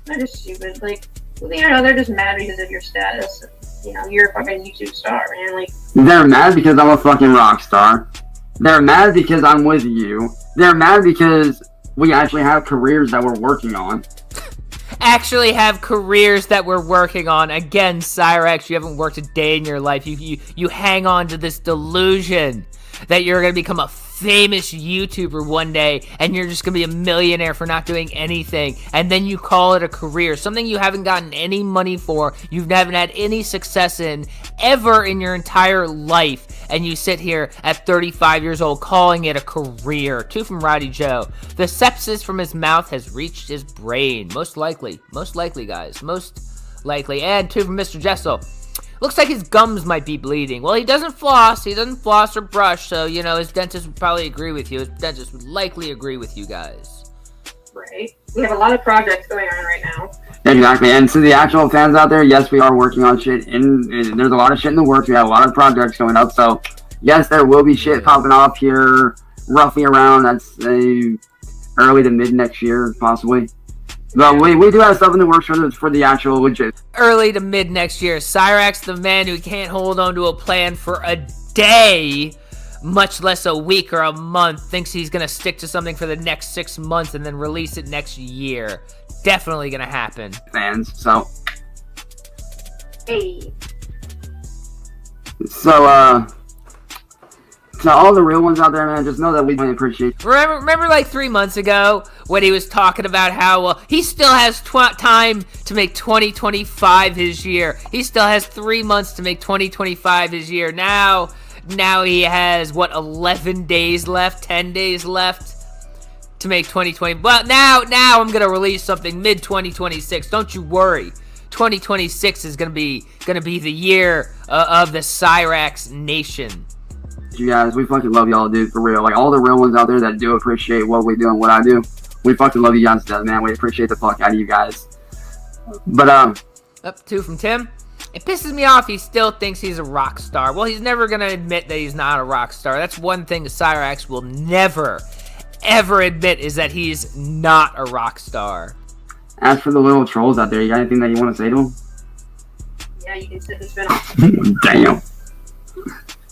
they're just stupid. Like, you know, they're just mad because of your status. You know, you're a fucking YouTube star, man. Like, they're mad because I'm a fucking rock star. They're mad because I'm with you. They're mad because we actually have careers that we're working on. Actually have careers that we're working on. Again, Cyraxx, you haven't worked a day in your life. You hang on to this delusion that you're going to become a famous YouTuber one day and you're just going to be a millionaire for not doing anything, and then you call it a career, something you haven't gotten any money for, you haven't had any success in ever in your entire life, and you sit here at 35 years old calling it a career. 2 from Roddy Joe. The sepsis from his mouth has reached his brain. Most likely guys, most likely. And 2 from Mr. Jessel. Looks like his gums might be bleeding. Well, he doesn't floss or brush, so, you know, his dentist would probably agree with you. His dentist would likely agree with you guys. Right. We have a lot of projects going on right now. Exactly, and to the actual fans out there, yes, we are working on shit, and there's a lot of shit in the works. We have a lot of projects going up, so yes, there will be shit popping off here roughly around, I'd say, early to mid next year, possibly. But we do have stuff in the works for the actual legit. Early to mid next year. Cyraxx, the man who can't hold on to a plan for a day, much less a week or a month, thinks he's going to stick to something for the next 6 months and then release it next year. Definitely going to happen. Fans, so. Hey. So, to all the real ones out there, man, just know that we really appreciate. Remember like 3 months ago when he was talking about how he still has time to make 2025 his year. He still has 3 months to make 2025 his year. Now he has, 11 days left, 10 days left to make 2020. But now I'm going to release something mid-2026. Don't you worry. 2026 is going to be the year of the Cyraxx Nation. You guys, we fucking love y'all, dude, for real. Like, all the real ones out there that do appreciate what we do and what I do, we fucking love you guys to death, man. We appreciate the fuck out of you guys. But, Up 2 from Tim. It pisses me off he still thinks he's a rock star. Well, he's never going to admit that he's not a rock star. That's one thing Cyraxx will never, ever admit, is that he's not a rock star. As for the little trolls out there, you got anything that you want to say to them? Yeah, you can sit and spin off. Damn.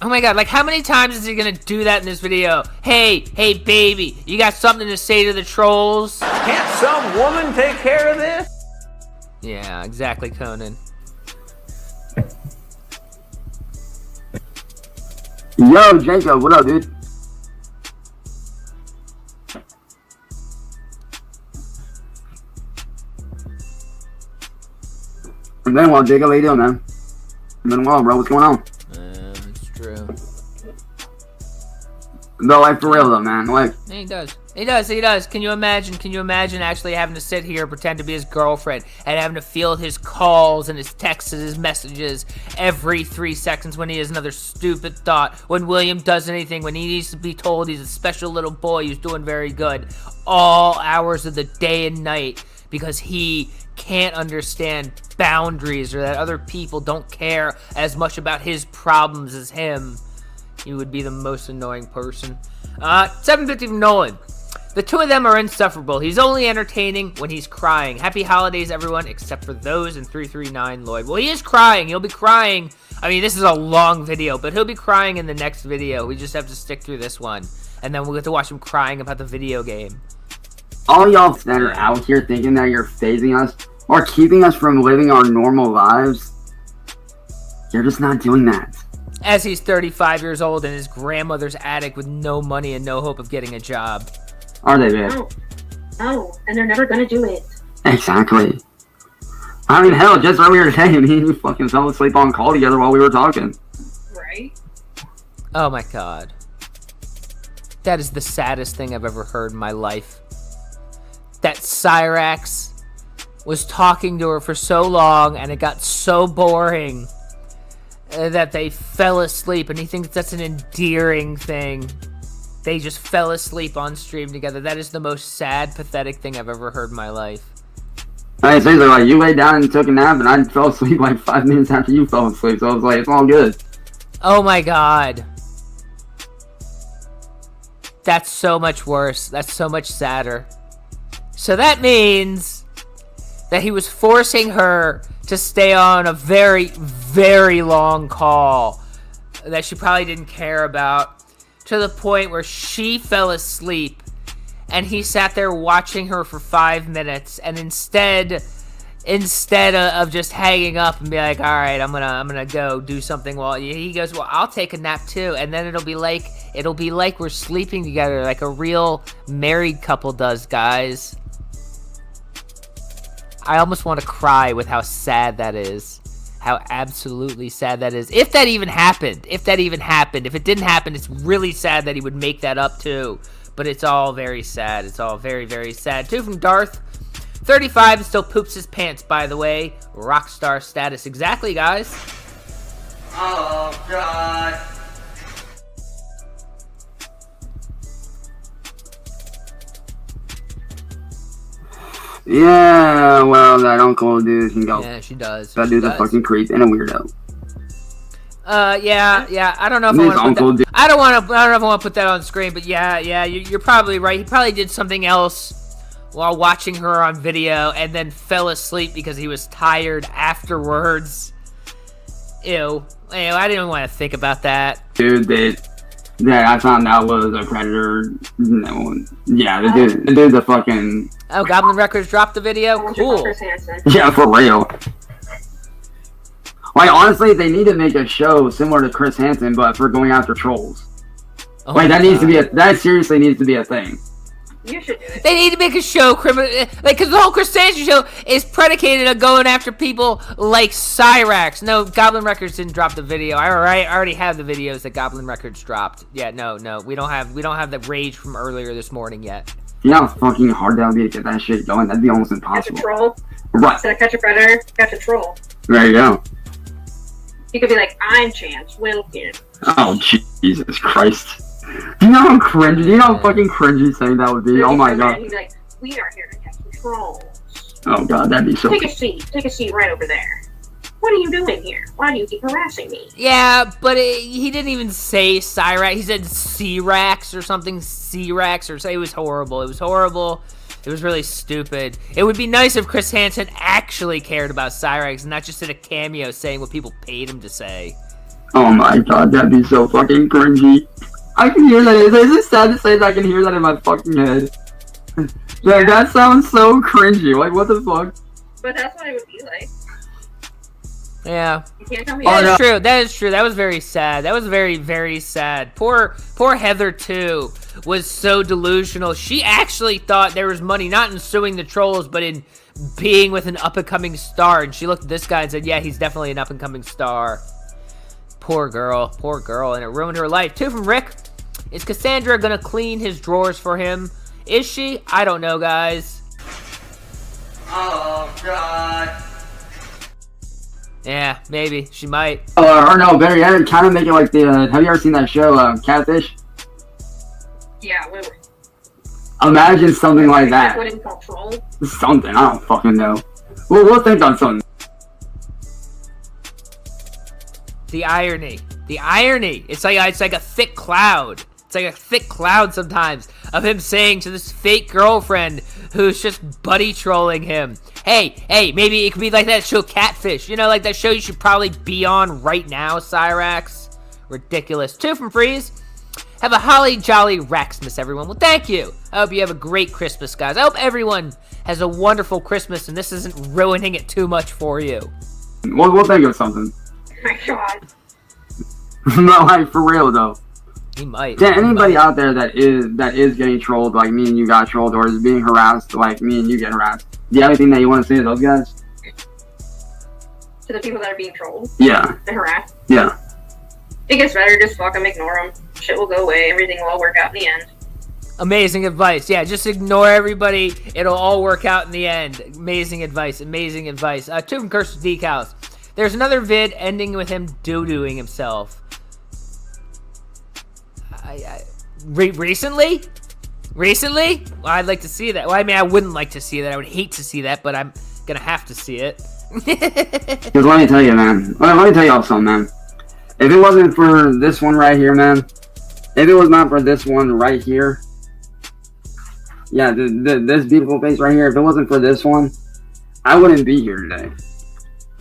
Oh my god, like how many times is he gonna do that in this video? Hey, baby, you got something to say to the trolls? Can't some woman take care of this? Yeah, exactly, Conan. Yo, Jacob, what up, dude? It's been a while, Jacob. How you doing, man? It's been a while, bro. What's going on? It's true. No, like, for real, though, man. Like, He does. Can you imagine actually having to sit here and pretend to be his girlfriend and having to field his calls and his texts and his messages every 3 seconds when he has another stupid thought, when William does anything, when he needs to be told he's a special little boy who's doing very good, all hours of the day and night, because he can't understand boundaries or that other people don't care as much about his problems as him. He would be the most annoying person. 750 from Nolan. The two of them are insufferable. He's only entertaining when he's crying. Happy holidays, everyone, except for those in 339 Lloyd. Well, he is crying. He'll be crying. I mean, this is a long video, but he'll be crying in the next video. We just have to stick through this one. And then we'll get to watch him crying about the video game. all y'all that are out here thinking that you're phasing us or keeping us from living our normal lives, you're just not doing that. As he's 35 years old in his grandmother's attic with no money and no hope of getting a job. Are they, babe? No, and they're never gonna do it. Exactly. I mean, hell, just earlier today, me and you fucking fell asleep on call together while we were talking. Right? Oh my god. That is the saddest thing I've ever heard in my life. That Cyraxx was talking to her for so long and it got so boring that they fell asleep, and he thinks that's an endearing thing. They just fell asleep on stream together. That is the most sad, pathetic thing I've ever heard in my life. I mean, seriously, like, you laid down and took a nap, and I fell asleep like 5 minutes after you fell asleep, so I was like, it's all good. Oh my god. That's so much worse. That's so much sadder. So that means that he was forcing her to stay on a very, very long call that she probably didn't care about, to the point where she fell asleep and he sat there watching her for 5 minutes, and instead of just hanging up and be like, all right, I'm gonna go do something, while he goes, well, I'll take a nap too, and then it'll be like we're sleeping together like a real married couple does, guys. I almost want to cry with how sad that is. How absolutely sad that is. If that even happened. If it didn't happen, it's really sad that he would make that up too. But it's all very sad. It's all very, very sad. 2 from Darth. 35 still poops his pants, by the way. Rockstar status. Exactly, guys. Oh, God. Yeah, well, that uncle dude can go. Yeah, she does. That dude's a fucking creep and a weirdo. Yeah. I don't know if I want to put that. I don't know if I want to put that on screen, but yeah, you're probably right. He probably did something else while watching her on video and then fell asleep because he was tired afterwards. Ew, I didn't want to think about that. Dude, yeah, I found out was a predator. No, yeah, the dude's a fucking. Oh, Goblin Records dropped the video? Cool. Yeah, for real. Like, honestly, they need to make a show similar to Chris Hansen, but for going after trolls. Oh like, that seriously needs to be a thing. You should do it. They need to make a show, because the whole Chris Hansen show is predicated on going after people like Cyraxx. No, Goblin Records didn't drop the video. I already have the videos that Goblin Records dropped. Yeah, no, we don't have the rage from earlier this morning yet. You know how fucking hard that would be to get that shit going? That'd be almost impossible. Catch a troll. Right. Instead of catch a predator, catch a troll. There you go. You could be like, I'm Chance Wilkins. Oh, Jesus Christ. Do you know how cringy? Do you know how fucking cringy saying that would be? Oh my god. He'd be like, we are here to catch the trolls. Oh god, that'd be so. Take a seat right over there. What are you doing here? Why do you keep harassing me? Yeah, but he didn't even say Cyraxx. He said Cyraxx or something. Cyraxx or it was horrible. It was horrible. It was really stupid. It would be nice if Chris Hansen actually cared about Cyraxx and not just did a cameo saying what people paid him to say. Oh my god, that'd be so fucking cringy. I can hear that. Is it sad to say that I can hear that in my fucking head? That sounds so cringy. Like, what the fuck? But that's what it would be like. Yeah. You can't tell me That no. is true. That is true. That was very sad. That was very, very sad. Poor Heather too was so delusional. She actually thought there was money not in suing the trolls, but in being with an up-and-coming star. And she looked at this guy and said, "Yeah, he's definitely an up-and-coming star." Poor girl, and it ruined her life. 2 from Rick. Is Cassandra gonna clean his drawers for him? Is she? I don't know, guys. Oh god. Yeah, maybe she might. Or no, better yet, kind of make it like the. Have you ever seen that show, Catfish? Yeah, we were. Imagine something like that. Put in control. Something, I don't fucking know. We'll think on something. The irony. It's like a thick cloud. It's like a thick cloud sometimes of him saying to this fake girlfriend who's just buddy trolling him, hey, maybe it could be like that show Catfish. You know, like that show you should probably be on right now, Cyraxx. Ridiculous. 2 from Freeze. Have a holly jolly Raxmas, everyone. Well, thank you. I hope you have a great Christmas, guys. I hope everyone has a wonderful Christmas and this isn't ruining it too much for you. We'll think of something. Oh my god. No, like, for real, though. He might. Yeah, anybody out there that is getting trolled like me and you got trolled, or is being harassed like me and you get harassed, do you have anything that you want to say to those guys? To the people that are being trolled Yeah. and harassed. Yeah. It gets better, just fucking ignore them. Shit will go away, everything will all work out in the end. Amazing advice. Yeah, just ignore everybody. It'll all work out in the end. Amazing advice. 2 from Cursed Decals. There's another vid ending with him doo-dooing himself. Recently? Well, I'd like to see that. Well, I mean, I wouldn't like to see that. I would hate to see that, but I'm gonna have to see it. Because let me tell you, man. Let me tell y'all something, man. If it wasn't for this one right here, man. If it was not for this one right here. Yeah, this beautiful face right here. If it wasn't for this one, I wouldn't be here today.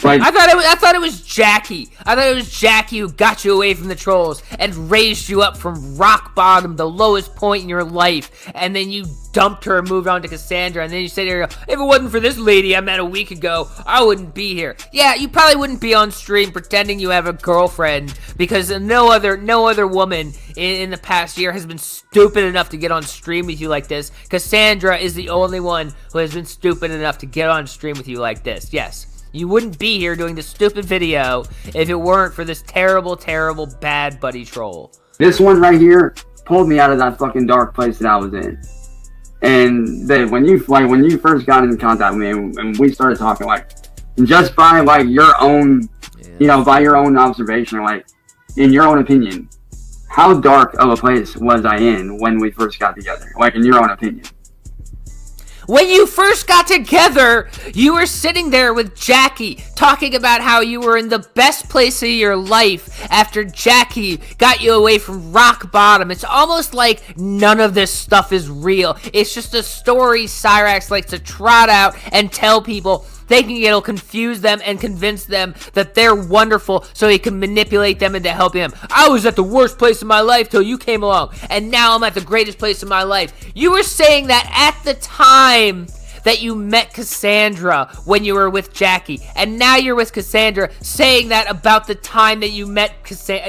Like, I thought it was Jackie. I thought it was Jackie who got you away from the trolls and raised you up from rock bottom, the lowest point in your life, and then you dumped her and moved on to Cassandra, and then you said to her, if it wasn't for this lady I met a week ago, I wouldn't be here. Yeah, you probably wouldn't be on stream pretending you have a girlfriend, because no other woman in the past year has been stupid enough to get on stream with you like this. Cassandra is the only one who has been stupid enough to get on stream with you like this. Yes. You wouldn't be here doing this stupid video if it weren't for this terrible, terrible, bad buddy troll. this one right here pulled me out of that fucking dark place that I was in. And then when you first got in contact with me and we started talking, like, just by like your own, you know, by your own observation, like in your own opinion, how dark of a place was I in when we first got together? Like, in your own opinion. When you first got together, you were sitting there with Jackie, talking about how you were in the best place of your life after Jackie got you away from rock bottom. It's almost like none of this stuff is real. It's just a story Cyraxx likes to trot out and tell people, thinking it'll confuse them and convince them that they're wonderful so he can manipulate them into helping him. I was at the worst place in my life till you came along, and now I'm at the greatest place in my life. You were saying that at the time that you met Cassandra when you were with Jackie, and now you're with Cassandra saying that about the time that you met Cassandra.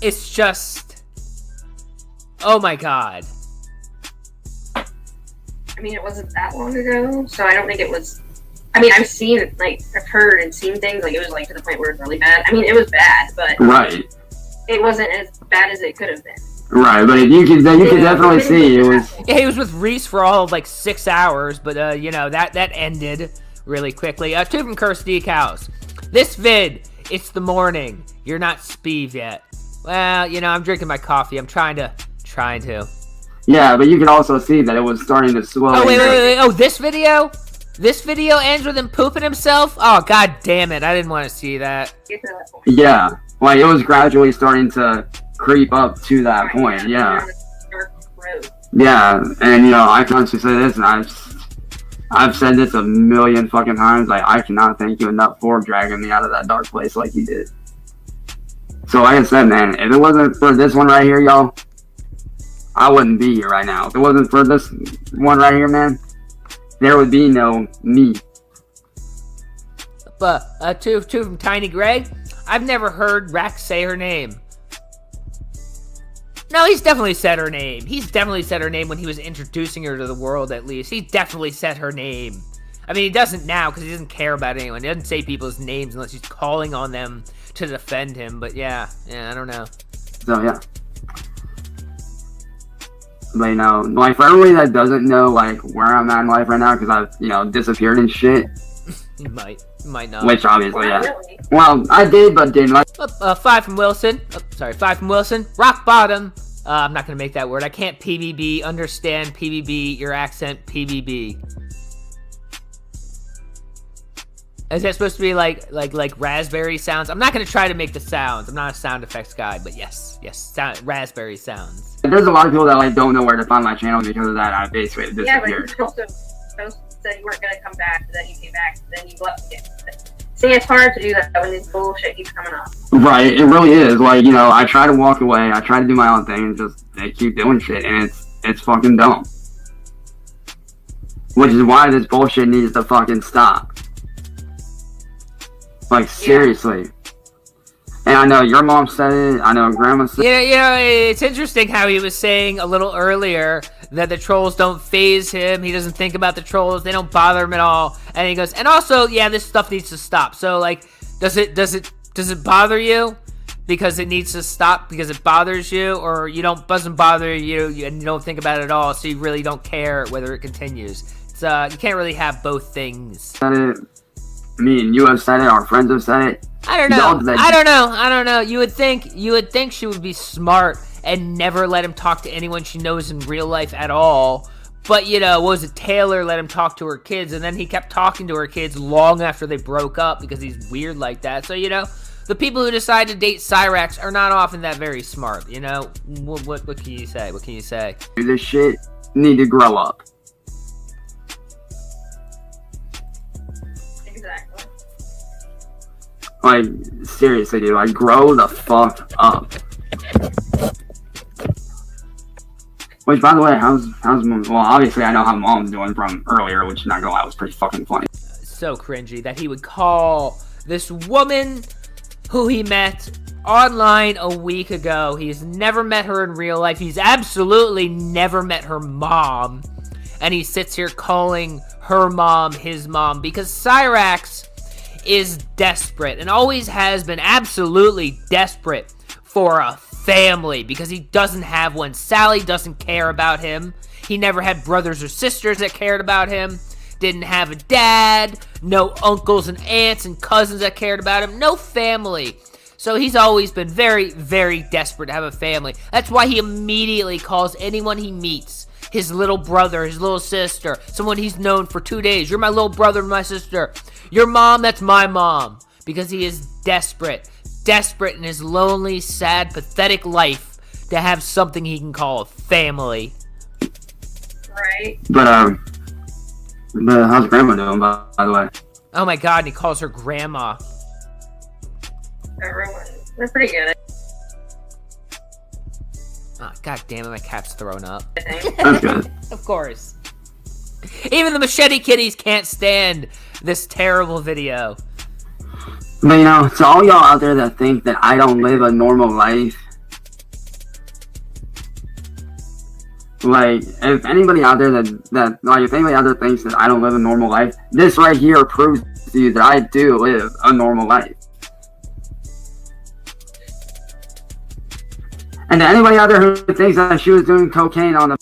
It's just, oh my god. I mean, it wasn't that long ago, so I don't think it was. I mean, I've heard and seen things, like, it was, like, to the point where it was really bad. I mean, it was bad, but Right. it wasn't as bad as it could have been. Right, but you could definitely see it was. Yeah, he was with Reese for all of like 6 hours, but you know, that ended really quickly. 2 from Cursed Decals. This vid, it's the morning. You're not Speeve yet. Well, you know, I'm drinking my coffee. I'm trying to. Yeah, but you could also see that it was starting to swell. Oh, wait. Oh, this video? This video ends with him pooping himself? Oh, god damn it. I didn't want to see that. Get to that point. Yeah, like, it was gradually starting to creep up to that point, yeah. Dark road. Yeah, and, you know, I can honestly say this, and I've said this a million fucking times. Like, I cannot thank you enough for dragging me out of that dark place like you did. So, like I said, man, if it wasn't for this one right here, y'all, I wouldn't be here right now. If it wasn't for this one right here, man, there would be no me. But two from Tiny Greg. I've never heard Rax say her name. No, he's definitely said her name. He's definitely said her name when he was introducing her to the world, at least. He definitely said her name. I mean, he doesn't now because he doesn't care about anyone. He doesn't say people's names unless he's calling on them to defend him. But yeah, I don't know. So, yeah. But, you know, like, for everybody that doesn't know, like, where I'm at in life right now, because I've, you know, disappeared and shit. You might not. Which, obviously, yeah. Really? Well, I did, but didn't. Like, 5 from Wilson. 5 from Wilson. Rock bottom. I'm not going to make that word. I can't PBB. Understand PBB. Your accent PBB. Is that supposed to be like raspberry sounds? I'm not going to try to make the sounds. I'm not a sound effects guy, but yes, raspberry sounds. there's a lot of people that, like, don't know where to find my channel because of that. I basically disappeared. Yeah, but you also said you weren't going to come back, then you came back, then you left again. See, it's hard to do that when this bullshit keeps coming up. Right, it really is. Like, you know, I try to walk away, I try to do my own thing, and just they keep doing shit, and it's fucking dumb. Which is why this bullshit needs to fucking stop. Like, seriously. And I know your mom said it, I know grandma said it. Yeah, it's interesting how he was saying a little earlier that the trolls don't faze him. He doesn't think about the trolls. They don't bother him at all. And he goes, and also, yeah, this stuff needs to stop. So, like, does it bother you because it needs to stop because it bothers you, or doesn't bother you and you don't think about it at all, so you really don't care whether it continues? It's, you can't really have both things. Said it. Me and you have said it. Our friends have said it. I don't know. You would think she would be smart and never let him talk to anyone she knows in real life at all. But, what was it? Taylor let him talk to her kids, and then he kept talking to her kids long after they broke up because he's weird like that. So, the people who decide to date Cyraxx are not often that very smart, What can you say? What can you say? This shit need to grow up. Exactly. Like, seriously, dude. Like, grow the fuck up. Which, by the way, how's mom? Well, obviously, I know how mom's doing from earlier, which, not gonna lie, was pretty fucking funny. So cringy that he would call this woman who he met online a week ago. He's never met her in real life. He's absolutely never met her mom. And he sits here calling her mom his mom because Cyraxx is desperate and always has been absolutely desperate for a family because he doesn't have one. Sally doesn't care about him. He never had brothers or sisters that cared about him. Didn't have a dad. No uncles and aunts and cousins that cared about him. No family. So he's always been very, very desperate to have a family. That's why he immediately calls anyone he meets his little brother, his little sister, someone he's known for 2 days. You're my little brother and my sister. Your mom, that's my mom. Because he is desperate in his lonely, sad, pathetic life to have something he can call a family. Right. But how's grandma doing, by the way? Oh my god, and he calls her grandma. Everyone. They're pretty good. Oh, god damn it, my cat's thrown up. I think. That's good. Of course. Even the machete kitties can't stand this terrible video. But, to all y'all out there that think that I don't live a normal life, like, if anybody out there if anybody out there thinks that I don't live a normal life, this right here proves to you that I do live a normal life. And to anybody out there who thinks that she was doing cocaine on the...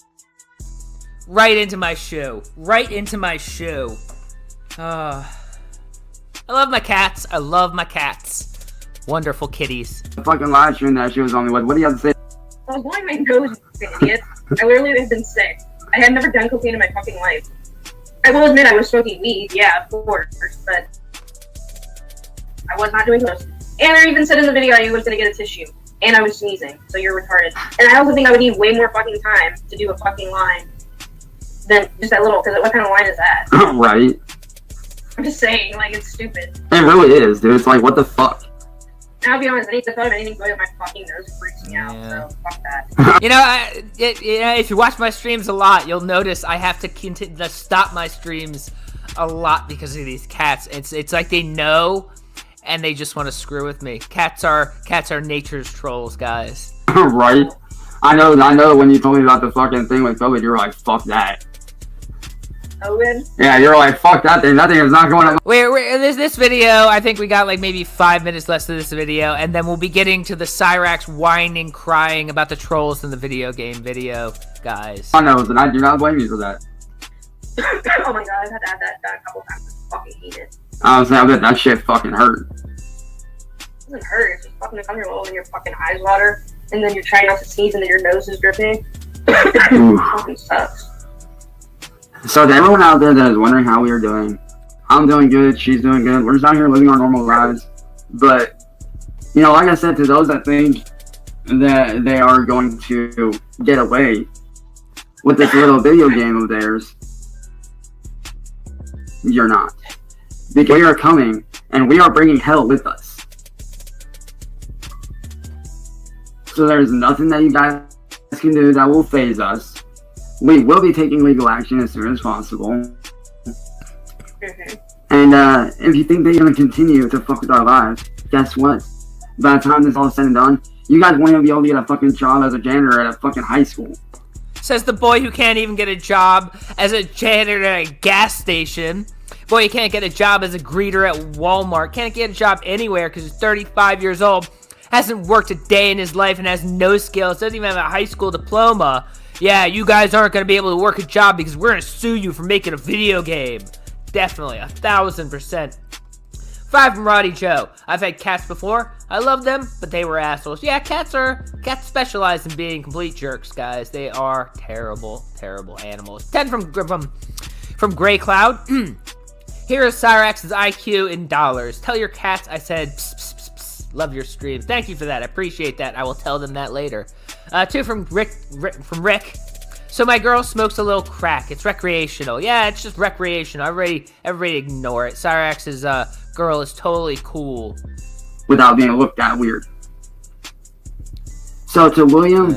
Right into my shoe. Right into my shoe. I love my cats. I love my cats. Wonderful kitties. fucking live stream that she was on me with. What do you have to say? I was blowing my nose, you idiot. I literally have been sick. I have never done cocaine in my fucking life. I will admit I was smoking weed, yeah, of course, but I was not doing those. And I even said in the video I was gonna get a tissue. And I was sneezing, so you're retarded. And I also think I would need way more fucking time to do a fucking line than just that little. Because what kind of line is that? Right. I'm just saying, like, it's stupid. It really is, dude. It's like, what the fuck? And I'll be honest, the thought of anything going on my fucking nose freaks me out, so fuck that. You know, if you watch my streams a lot, you'll notice I have to continue to stop my streams a lot because of these cats. It's like they know, and they just want to screw with me. Cats are nature's trolls, guys. Right. I know. When you told me about the fucking thing with COVID, you were like, "Fuck that." Owen? Yeah, you're like, "Fuck that thing. That thing is not going to." Wait, this video, I think we got like maybe 5 minutes left of this video, and then we'll be getting to the Cyraxx whining, crying about the trolls in the video game video, guys. I know, and I do not blame you for that. Oh my god, I've had to add that a couple times. I fucking hate it. I was saying, I bet that shit fucking hurt. It doesn't hurt. It's just fucking uncomfortable when your fucking eyes water, and then you're trying not to sneeze, and then your nose is dripping. It fucking sucks. So to everyone out there that is wondering how we are doing, I'm doing good, she's doing good, we're just out here living our normal lives. But, you know, like I said, to those that think that they are going to get away with this little video game of theirs, you're not. Because we are coming, and we are bringing hell with us. So there's nothing that you guys can do that will phase us. We will be taking legal action as soon as possible. Mm-hmm. And if you think they're going to continue to fuck with our lives, guess what? By the time this is all said and done, you guys won't even be able to get a fucking job as a janitor at a fucking high school. Says the boy who can't even get a job as a janitor at a gas station. Boy, you can't get a job as a greeter at Walmart. Can't get a job anywhere because he's 35 years old. Hasn't worked a day in his life and has no skills. Doesn't even have a high school diploma. Yeah, you guys aren't going to be able to work a job because we're going to sue you for making a video game. Definitely, 1,000%. 5 from Roddy Joe. I've had cats before. I love them, but they were assholes. Yeah, cats specialize in being complete jerks, guys. They are terrible, terrible animals. 10 from Gray Cloud. Here is Cyraxx's IQ in dollars. Tell your cats I said psst, psst, psst, psst. Love your streams. Thank you for that. I appreciate that. I will tell them that later. 2 from Rick. So my girl smokes a little crack. It's recreational. Yeah, it's just recreational. Everybody ignore it. Cyraxx's girl is totally cool. Without being looked at weird. So to William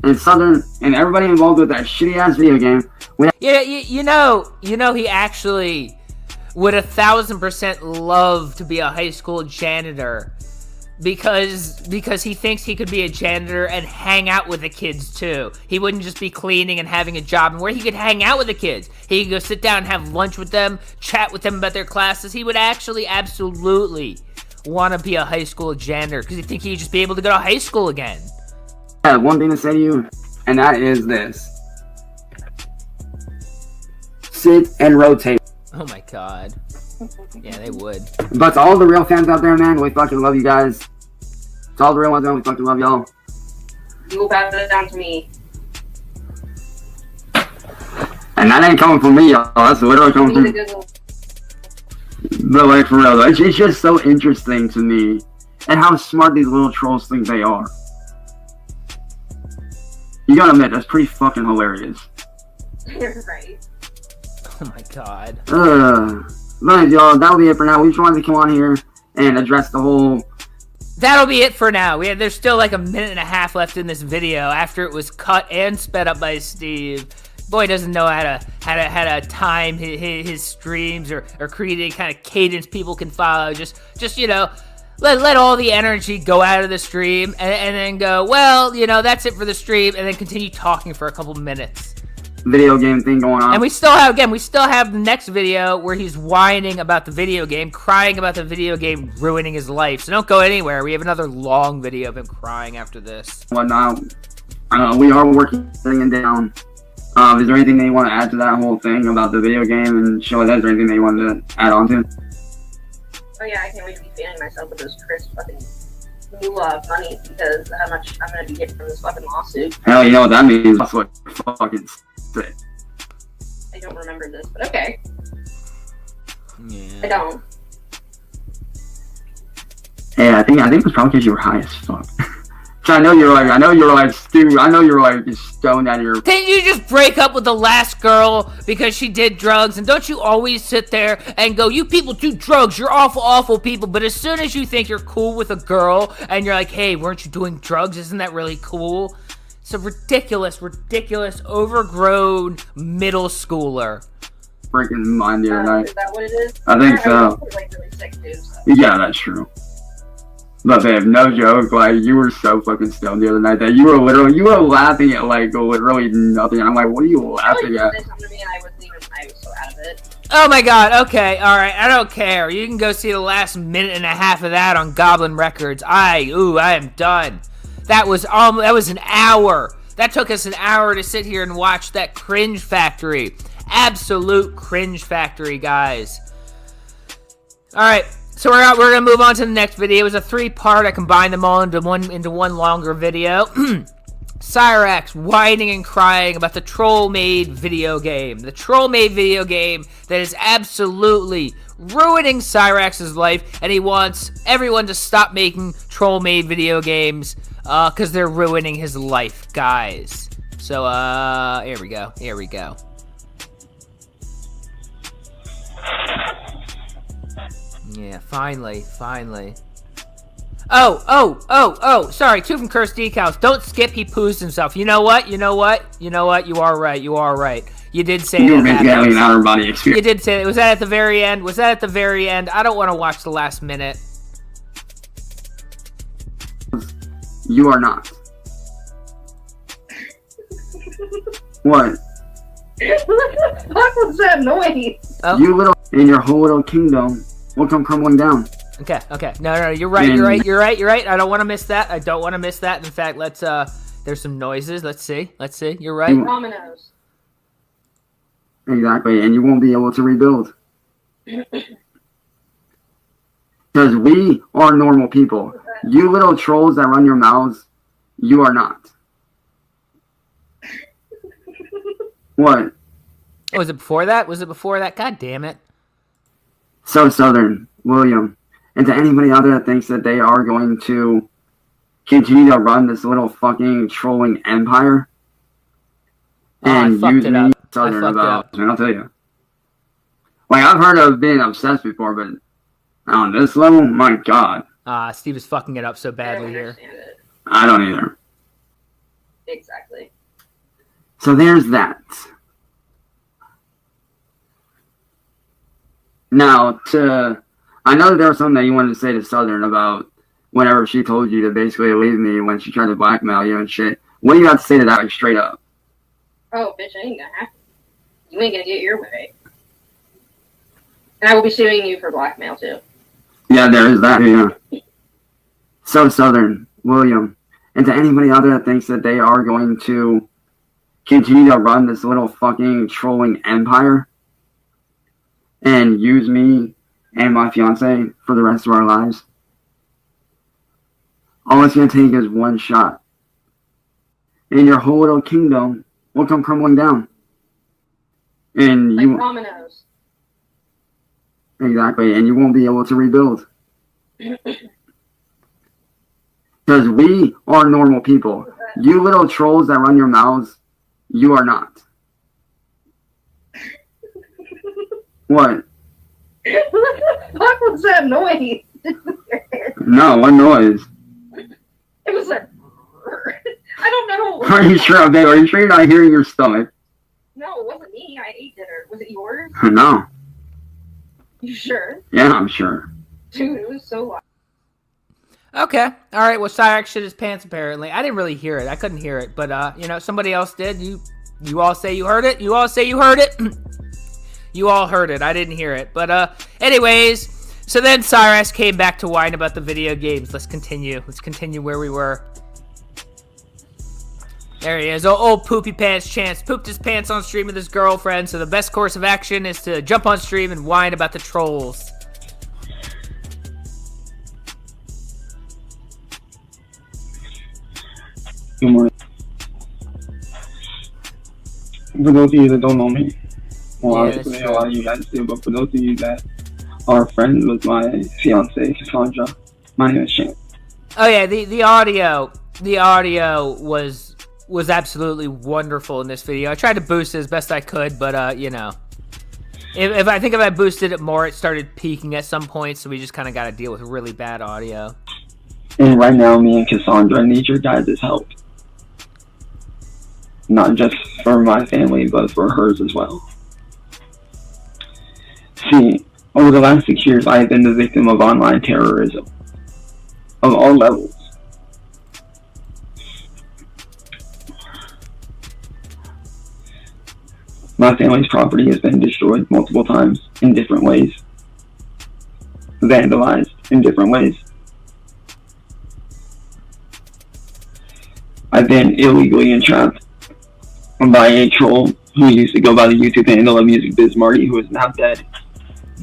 and Southern and everybody involved with that shitty ass video game. Yeah, you know he actually would 1,000% love to be a high school janitor. Because he thinks he could be a janitor and hang out with the kids too. He wouldn't just be cleaning and having a job, and where he could hang out with the kids. He could go sit down and have lunch with them, chat with them about their classes. He would actually absolutely want to be a high school janitor because he thinks he'd just be able to go to high school again. I have one thing to say to you, and that is this. Sit and rotate. Oh my god. Yeah, they would. But to all the real fans out there, man, we fucking love you guys. To all the real ones, man, we fucking love y'all. You will pass it down to me. And that ain't coming from me, y'all. That's literally coming from me. But like, for real, though, it's just so interesting to me and how smart these little trolls think they are. You gotta admit, that's pretty fucking hilarious. Right. Oh my god. But y'all, that'll be it for now. We just wanted to come on here and address the whole... That'll be it for now. There's still like a minute and a half left in this video after it was cut and sped up by Steve. Boy doesn't know how to time his streams or create any kind of cadence people can follow. Just you know, let all the energy go out of the stream and then go, well, you know, that's it for the stream, and then continue talking for a couple minutes. Video game thing going on. And we still have the next video where he's whining about the video game, crying about the video game ruining his life. So don't go anywhere. We have another long video of him crying after this. Whatnot. I don't know. We are working it down. Is there anything that you want to add to that whole thing about the video game and show that? Is there anything that you want to add on to? Oh yeah, I can't wait to be fanning myself with those crisp fucking new money because of how much I'm gonna be getting from this fucking lawsuit. Hell, you know what that means? That's what fucking sick. I don't remember this, but okay. Yeah. I don't. Hey, I think it was probably because you were high as fuck. So I know you're like Stu. I know you're like stoned out of your. Didn't you just break up with the last girl because she did drugs? And don't you always sit there and go, you people do drugs, you're awful, awful people. But as soon as you think you're cool with a girl and you're like, hey, weren't you doing drugs? Isn't that really cool? It's a ridiculous, overgrown middle schooler. Freaking mind the other night. Is that what it is? I think so. Like really sick too, so. Yeah, that's true. But babe, no joke, like, you were so fucking stoned the other night that you were laughing at, like, literally nothing. I'm like, what are you laughing at? I was so out of it. Oh my god, okay, alright, I don't care. You can go see the last minute and a half of that on Goblin Records. I am done. That was an hour. That took us an hour to sit here and watch that cringe factory. Absolute cringe factory, guys. Alright. So we're gonna move on to the next video. It was a 3-part. I combined them all into one longer video. Cyraxx whining and crying about the troll-made video game. The troll-made video game that is absolutely ruining Cyraxx's life, and he wants everyone to stop making troll-made video games because they're ruining his life, guys. So here we go. Yeah, finally. Oh, sorry, 2 from Cursed Decals. Don't skip, he poos himself. You know what? You are right. You did say you that. Were making an outer-body experience. You did say that. Was that at the very end? I don't want to watch the last minute. You are not. What? What the fuck was that noise? Oh. You little, in your whole little kingdom will come crumbling down. Okay. No, you're right. I don't want to miss that. In fact, let's, there's some noises. Let's see. You're right. Dominoes. Exactly, and you won't be able to rebuild. Because we are normal people. You little trolls that run your mouths, you are not. What? Was it before that? God damn it. So Southern, William, and to anybody out there that thinks that they are going to continue to run this little fucking trolling empire and use me, Southern, about, and I'll tell you. Like, I've heard of being obsessed before, but on this level, my God. Steve is fucking it up so badly here. I don't either. Exactly. So there's that. Now, I know there was something that you wanted to say to Southern about whenever she told you to basically leave me when she tried to blackmail you and shit. What do you have to say to that, like, straight up? Oh, bitch, I ain't gonna happen. You ain't gonna get your way. And I will be suing you for blackmail, too. Yeah, there is that, yeah. So Southern, William, and to anybody out there that thinks that they are going to continue to run this little fucking trolling empire and use me and my fiance for the rest of our lives, all it's going to take is one shot. And your whole little kingdom will come crumbling down. And like you... dominoes. Exactly, and you won't be able to rebuild. Because we are normal people. You little trolls that run your mouths, you are not. What? What the fuck was that noise? No, what noise? It was like... I don't know. Are you sure, babe? Are you sure you're not hearing your stomach? No, it wasn't me. I ate dinner. Was it yours? No. You sure? Yeah, I'm sure. Dude, it was so loud. Okay. All right. Well, Cyraxx shit his pants, apparently. I didn't really hear it. I couldn't hear it. But, somebody else did. You all say you heard it? You all say you heard it? You all heard it. I didn't hear it. But, anyways, so then Cyraxx came back to whine about the video games. Let's continue. Let's continue where we were. There he is. Old Poopy Pants Chance pooped his pants on stream with his girlfriend, so the best course of action is to jump on stream and whine about the trolls. Good morning. For those of you that don't know me, well, obviously a lot of you guys do, but for those of you that are friends with my fiance, Cassandra, my name is Shane. Oh yeah, the audio the audio was absolutely wonderful in this video. I tried to boost it as best I could, but you know, if I boosted it more, it started peaking at some point, so we just kind of got to deal with really bad audio. And right now, me and Cassandra need your guys' help. Not just for my family, but for hers as well. See, over the last 6 years, I have been the victim of online terrorism. Of all levels. My family's property has been destroyed multiple times in different ways. Vandalized in different ways. I've been illegally entrapped by a troll who used to go by the YouTube handle of Music Biz Marty, who is now dead.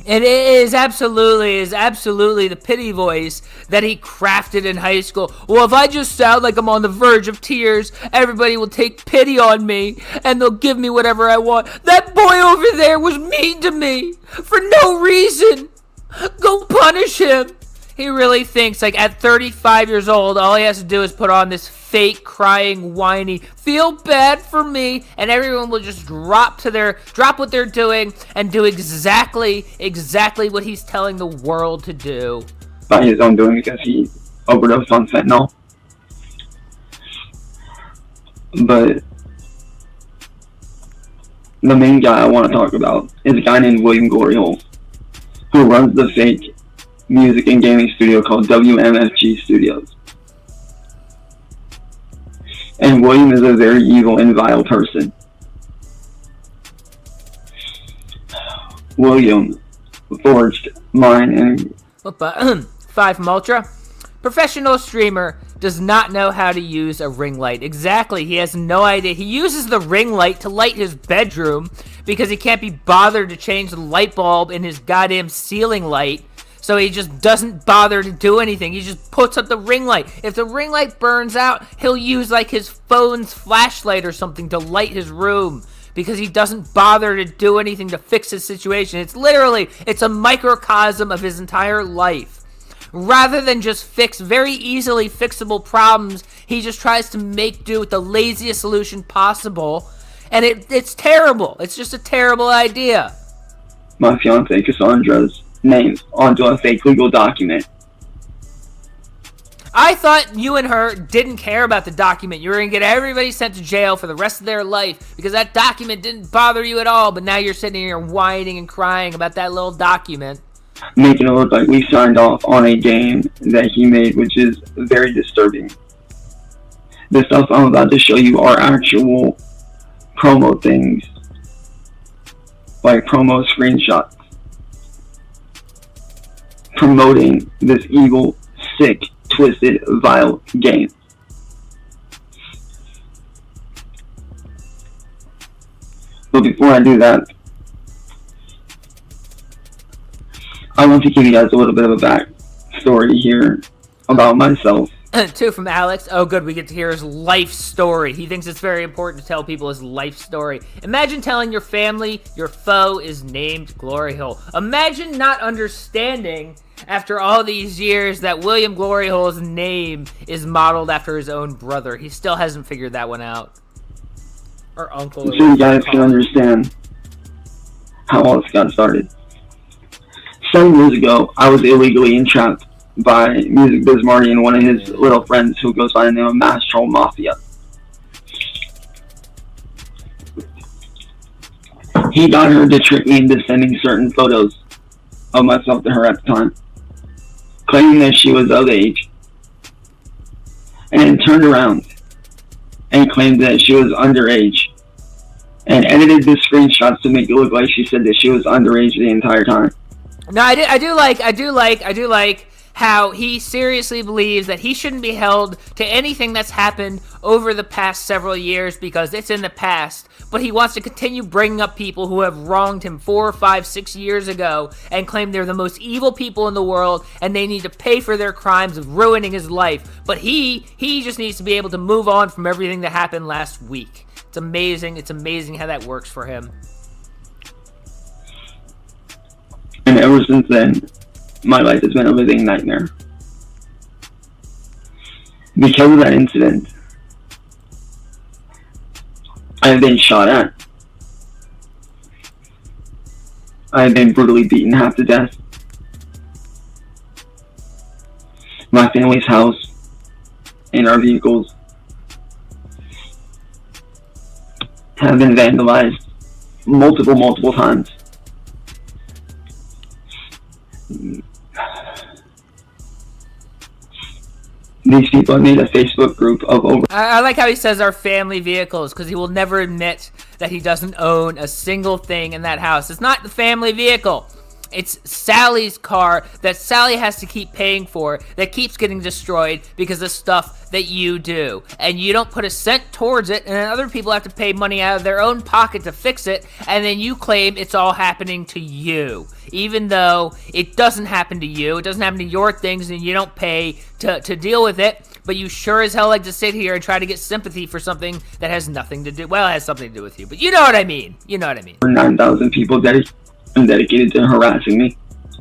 It is absolutely the pity voice that he crafted in high school. Well, if I just sound like I'm on the verge of tears, everybody will take pity on me, and they'll give me whatever I want. That boy over there was mean to me for no reason. Go punish him. He really thinks, like, at 35 years old, all he has to do is put on this fake, crying, whiny, feel bad for me, and everyone will just drop what they're doing and do exactly what he's telling the world to do. By his own doing, because he overdosed on fentanyl. But the main guy I want to talk about is a guy named William Glory Hole, who runs the fake music and gaming studio called WMFG Studios. And William is a very evil and vile person. William forged mine and... 5 from Ultra. Professional streamer does not know how to use a ring light. Exactly, he has no idea. He uses the ring light to light his bedroom because he can't be bothered to change the light bulb in his goddamn ceiling light. So he just doesn't bother to do anything. He just puts up the ring light. If the ring light burns out, he'll use like his phone's flashlight or something to light his room because he doesn't bother to do anything to fix his situation. It's a microcosm of his entire life. Rather than just fix very easily fixable problems, he just tries to make do with the laziest solution possible. And it's terrible. It's just a terrible idea. My fiance Cassandra's name onto a fake legal document. I thought you and her didn't care about the document. You were going to get everybody sent to jail for the rest of their life because that document didn't bother you at all, but now you're sitting here whining and crying about that little document. Making it look like we signed off on a game that he made, which is very disturbing. The stuff I'm about to show you are actual promo things. Like promo screenshots. Promoting this evil, sick, twisted, vile game. But before I do that, I want to give you guys a little bit of a backstory here about myself. 2 from Alex. Oh, good. We get to hear his life story. He thinks it's very important to tell people his life story. Imagine telling your family your foe is named Glory Hole. Imagine not understanding after all these years that William Glory Hole's name is modeled after his own brother. He still hasn't figured that one out. Or uncle. So you guys can understand how all this got started. 7 years ago, I was illegally entrapped by Music Biz Marty and one of his little friends who goes by the name of Mass Troll Mafia. He got her to trick me into sending certain photos of myself to her at the time, claiming that she was of age, and then turned around and claimed that she was underage, and edited the screenshots to make it look like she said that she was underage the entire time. No, I do like how he seriously believes that he shouldn't be held to anything that's happened over the past several years because it's in the past, but he wants to continue bringing up people who have wronged him 4, 5, 6 years ago and claim they're the most evil people in the world and they need to pay for their crimes of ruining his life. But he just needs to be able to move on from everything that happened last week. It's amazing how that works for him. And ever since then, my life has been a living nightmare. Because of that incident, I have been shot at. I have been brutally beaten half to death. My family's house and our vehicles have been vandalized multiple times. These people have made a Facebook group of over... I like how he says our family vehicles, because he will never admit that he doesn't own a single thing in that house. It's not the family vehicle. It's Sally's car that Sally has to keep paying for, that keeps getting destroyed because of stuff that you do. And you don't put a cent towards it, and then other people have to pay money out of their own pocket to fix it, and then you claim it's all happening to you. Even though it doesn't happen to you, it doesn't happen to your things, and you don't pay to deal with it, but you sure as hell like to sit here and try to get sympathy for something that has nothing to do, well, it has something to do with you, but you know what I mean. You know what I mean. 9,000 people dedicated to harassing me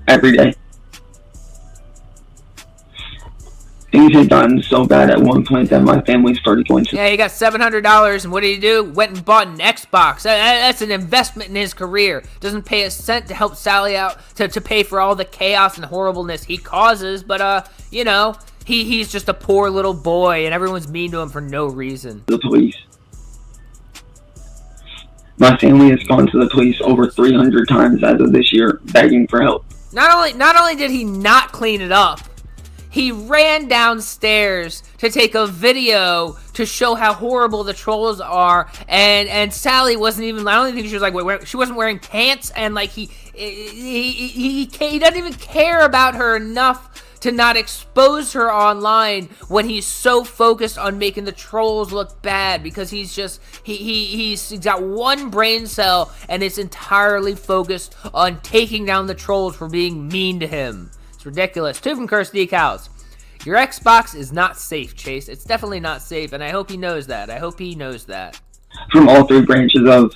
every day. Things had gotten so bad at one point that my family started going to... Yeah, he got $700, and what did he do? Went and bought an Xbox. That's an investment in his career. Doesn't pay a cent to help Sally out, to pay for all the chaos and horribleness he causes, but, you know, he's just a poor little boy, and everyone's mean to him for no reason. The police. My family has gone to the police over 300 times as of this year, begging for help. Not only did he not clean it up, he ran downstairs to take a video to show how horrible the trolls are, and Sally wasn't even, I don't even think she was like, she wasn't wearing pants, and like he doesn't even care about her enough to not expose her online when he's so focused on making the trolls look bad, because he's got one brain cell and it's entirely focused on taking down the trolls for being mean to him. It's ridiculous. 2 from Curse Decals. Your Xbox is not safe, Chase. It's definitely not safe, and I hope he knows that. I hope he knows that. From all 3 branches of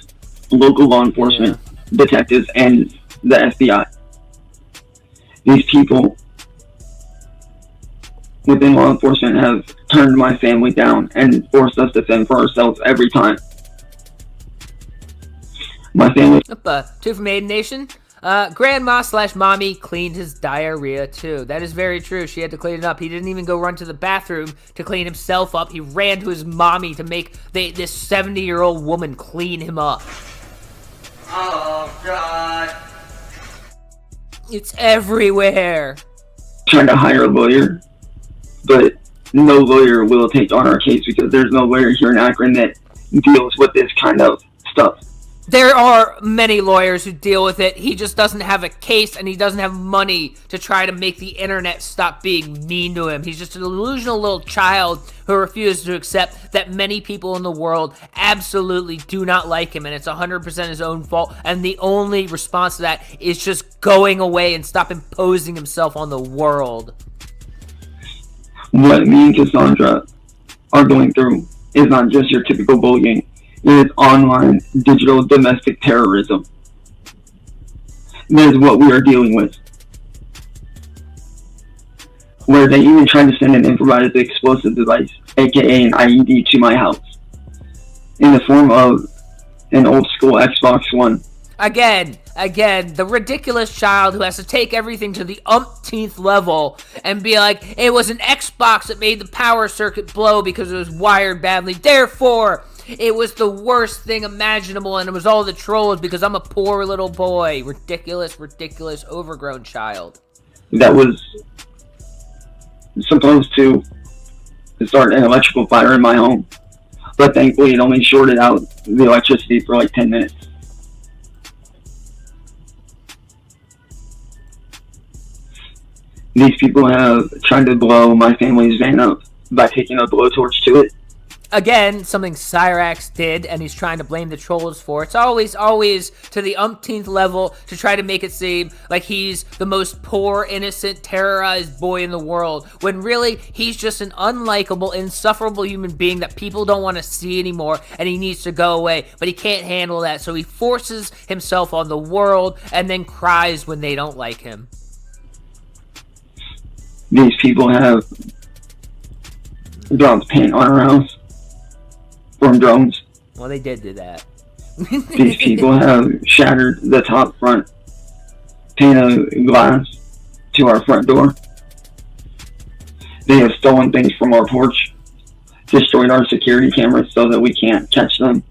local law enforcement, detectives, and the FBI. These people within law enforcement have turned my family down and forced us to fend for ourselves every time. My family... 2 from Aiden Nation. Grandma/mommy cleaned his diarrhea too. That is very true. She had to clean it up. He didn't even go run to the bathroom to clean himself up. He ran to his mommy to make this 70-year-old woman clean him up. Oh, God. It's everywhere. Trying to hire a lawyer, but no lawyer will take on our case because there's no lawyer here in Akron that deals with this kind of stuff. There are many lawyers who deal with it. He just doesn't have a case, and he doesn't have money to try to make the internet stop being mean to him. He's just an delusional little child who refuses to accept that many people in the world absolutely do not like him, and it's 100% his own fault, and the only response to that is just going away and stop imposing himself on the world. What me and Cassandra are going through is not just your typical bullying. It is online digital domestic terrorism. That is what we are dealing with. Where they even tried to send an improvised explosive device, aka an IED, to my house in the form of an old school Xbox One. Again, the ridiculous child who has to take everything to the umpteenth level and be like, it was an Xbox that made the power circuit blow because it was wired badly. Therefore, it was the worst thing imaginable, and it was all the trolls because I'm a poor little boy. Ridiculous, overgrown child. That was supposed to start an electrical fire in my home. But thankfully, it only shorted out the electricity for like 10 minutes. These people have tried to blow my family's van up by taking a blowtorch to it. Again, something Cyraxx did, and he's trying to blame the trolls for. It's always to the umpteenth level to try to make it seem like he's the most poor, innocent, terrorized boy in the world, when really, he's just an unlikable, insufferable human being that people don't want to see anymore, and he needs to go away. But he can't handle that, so he forces himself on the world, and then cries when they don't like him. These people have dropped paint on our house from drones. Well, they did do that. These people have shattered the top front pane of glass to our front door. They have stolen things from our porch, destroyed our security cameras so that we can't catch them.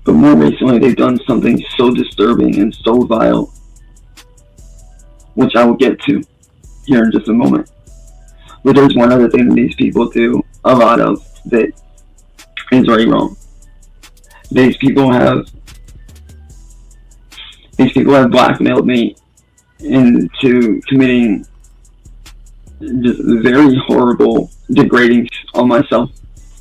But more recently, they've done something so disturbing and so vile, which I will get to here in just a moment. But there's one other thing that these people do a lot of that is very wrong. These people have blackmailed me into committing just very horrible, degrading on myself.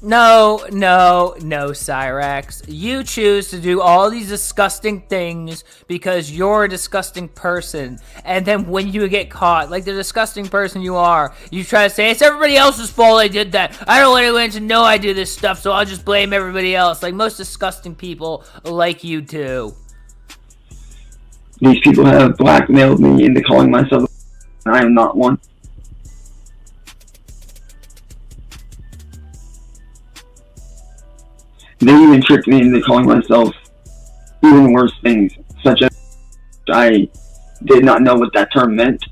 No, Cyraxx. You choose to do all these disgusting things because you're a disgusting person. And then when you get caught, like the disgusting person you are, you try to say, it's everybody else's fault I did that. I don't want anyone to know I do this stuff, so I'll just blame everybody else. Like most disgusting people like you do. These people have blackmailed me into calling myself, and I am not one. They even tricked me into calling myself even worse things, such as I did not know what that term meant.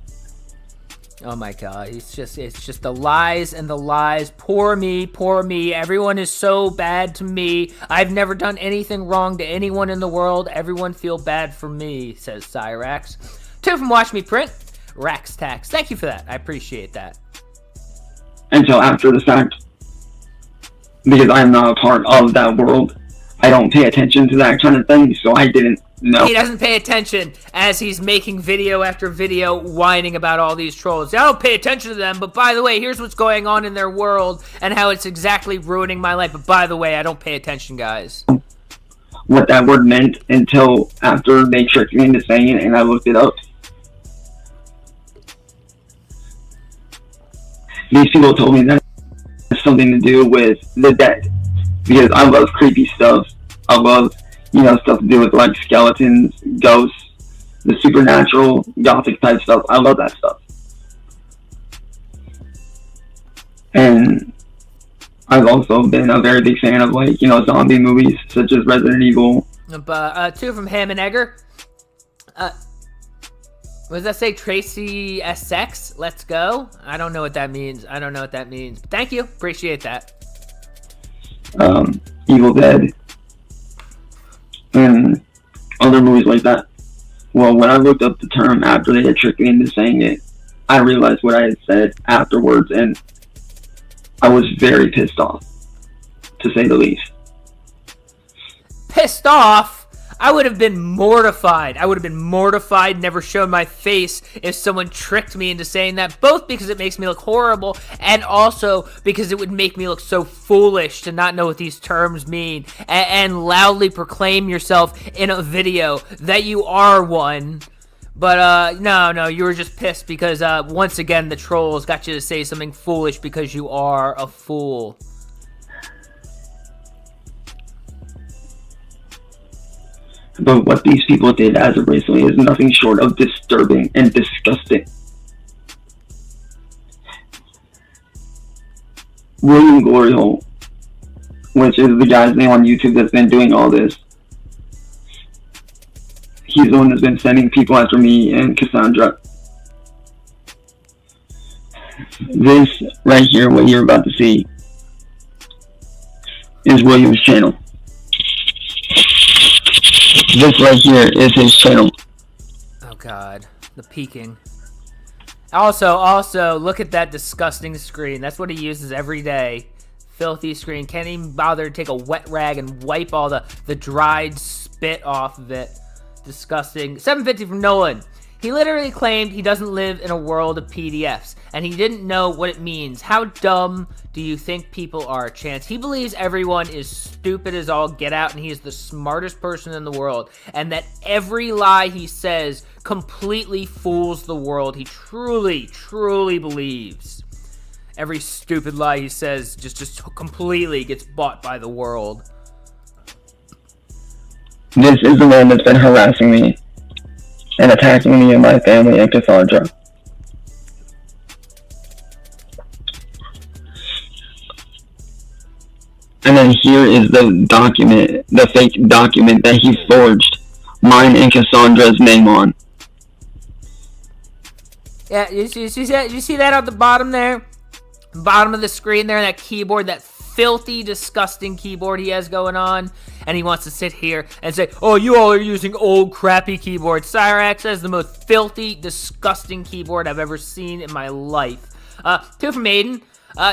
Oh my god, it's just the lies and the lies. Poor me, poor me. Everyone is so bad to me. I've never done anything wrong to anyone in the world. Everyone feel bad for me, says Cyraxx. 2 from Watch Me Print, Rax Tax. Thank you for that. I appreciate that. Until after the fact. Because I am not a part of that world. I don't pay attention to that kind of thing, so I didn't know. He doesn't pay attention as he's making video after video whining about all these trolls. I don't pay attention to them, but by the way, here's what's going on in their world and how it's exactly ruining my life. But by the way, I don't pay attention, guys. What that word meant until after they tricked me into saying it and I looked it up. These people told me that something to do with the dead, because I love creepy stuff. I love, stuff to do with like skeletons, ghosts, the supernatural, gothic type stuff. I love that stuff. And I've also been a very big fan of zombie movies such as Resident Evil. 2 from Ham and Egger. What does that say? Tracy SX? Let's go? I don't know what that means. But thank you. Appreciate that. Evil Dead. And other movies like that. Well, when I looked up the term after they had tricked me into saying it, I realized what I had said afterwards, and I was very pissed off, to say the least. Pissed off? I would have been mortified. Never shown my face if someone tricked me into saying that, both because it makes me look horrible and also because it would make me look so foolish to not know what these terms mean and loudly proclaim yourself in a video that you are one. But no, you were just pissed because once again the trolls got you to say something foolish because you are a fool. But what these people did as of recently is nothing short of disturbing and disgusting. William Glory Hole, which is the guy's name on YouTube that's been doing all this, he's the one that's been sending people after me and Cassandra. This right here, what you're about to see, is William's channel. This right here is his channel. Oh god, the peeking. Also, look at that disgusting screen. That's what he uses every day. Filthy screen. Can't even bother to take a wet rag and wipe all the dried spit off of it. Disgusting. 750 from Nolan. He literally claimed he doesn't live in a world of PDFs, and he didn't know what it means. How dumb do you think people are, Chance? He believes everyone is stupid as all get out, and he is the smartest person in the world, and that every lie he says completely fools the world. He truly, truly believes every stupid lie he says just completely gets bought by the world. This is the man that's been harassing me and attacking me and my family and Cassandra. And then here is the document, the fake document that he forged mine and Cassandra's name on. Yeah, you see that on the bottom there? Bottom of the screen there, that keyboard, that filthy, disgusting keyboard he has going on. And he wants to sit here and say, oh, you all are using old, crappy keyboards. Cyraxx has the most filthy, disgusting keyboard I've ever seen in my life. 2 from Aiden.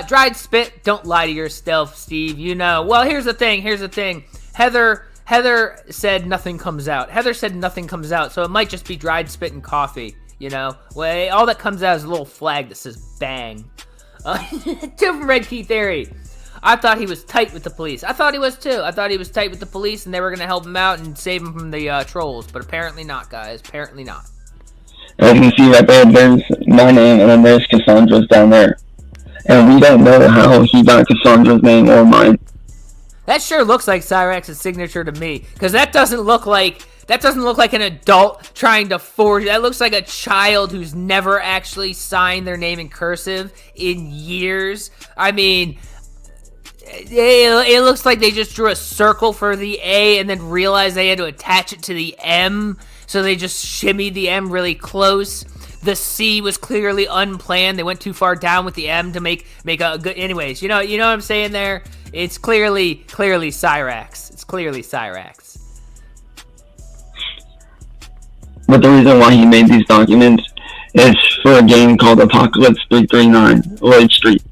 Dried spit, don't lie to yourself, Steve. You know. Well, here's the thing. Heather said nothing comes out. So it might just be dried spit and coffee, you know. Well, all that comes out is a little flag that says bang. 2 from Red Key Theory. I thought he was tight with the police. I thought he was too. I thought he was tight with the police and they were going to help him out and save him from the trolls. But apparently not, guys. Apparently not. As you can see right there, there's my name and then there's Cassandra's down there. And we don't know how he got Cassandra's name or mine. That sure looks like Cyraxx's signature to me. Because that doesn't look like an adult trying to forge. That looks like a child who's never actually signed their name in cursive in years. I mean, it looks like they just drew a circle for the A and then realized they had to attach it to the M. So they just shimmied the M really close. The C was clearly unplanned. They went too far down with the M to make a good. Anyways, you know what I'm saying there. It's clearly Cyraxx. It's clearly Cyraxx. But the reason why he made these documents is for a game called Apocalypse 339 Lloyd Street.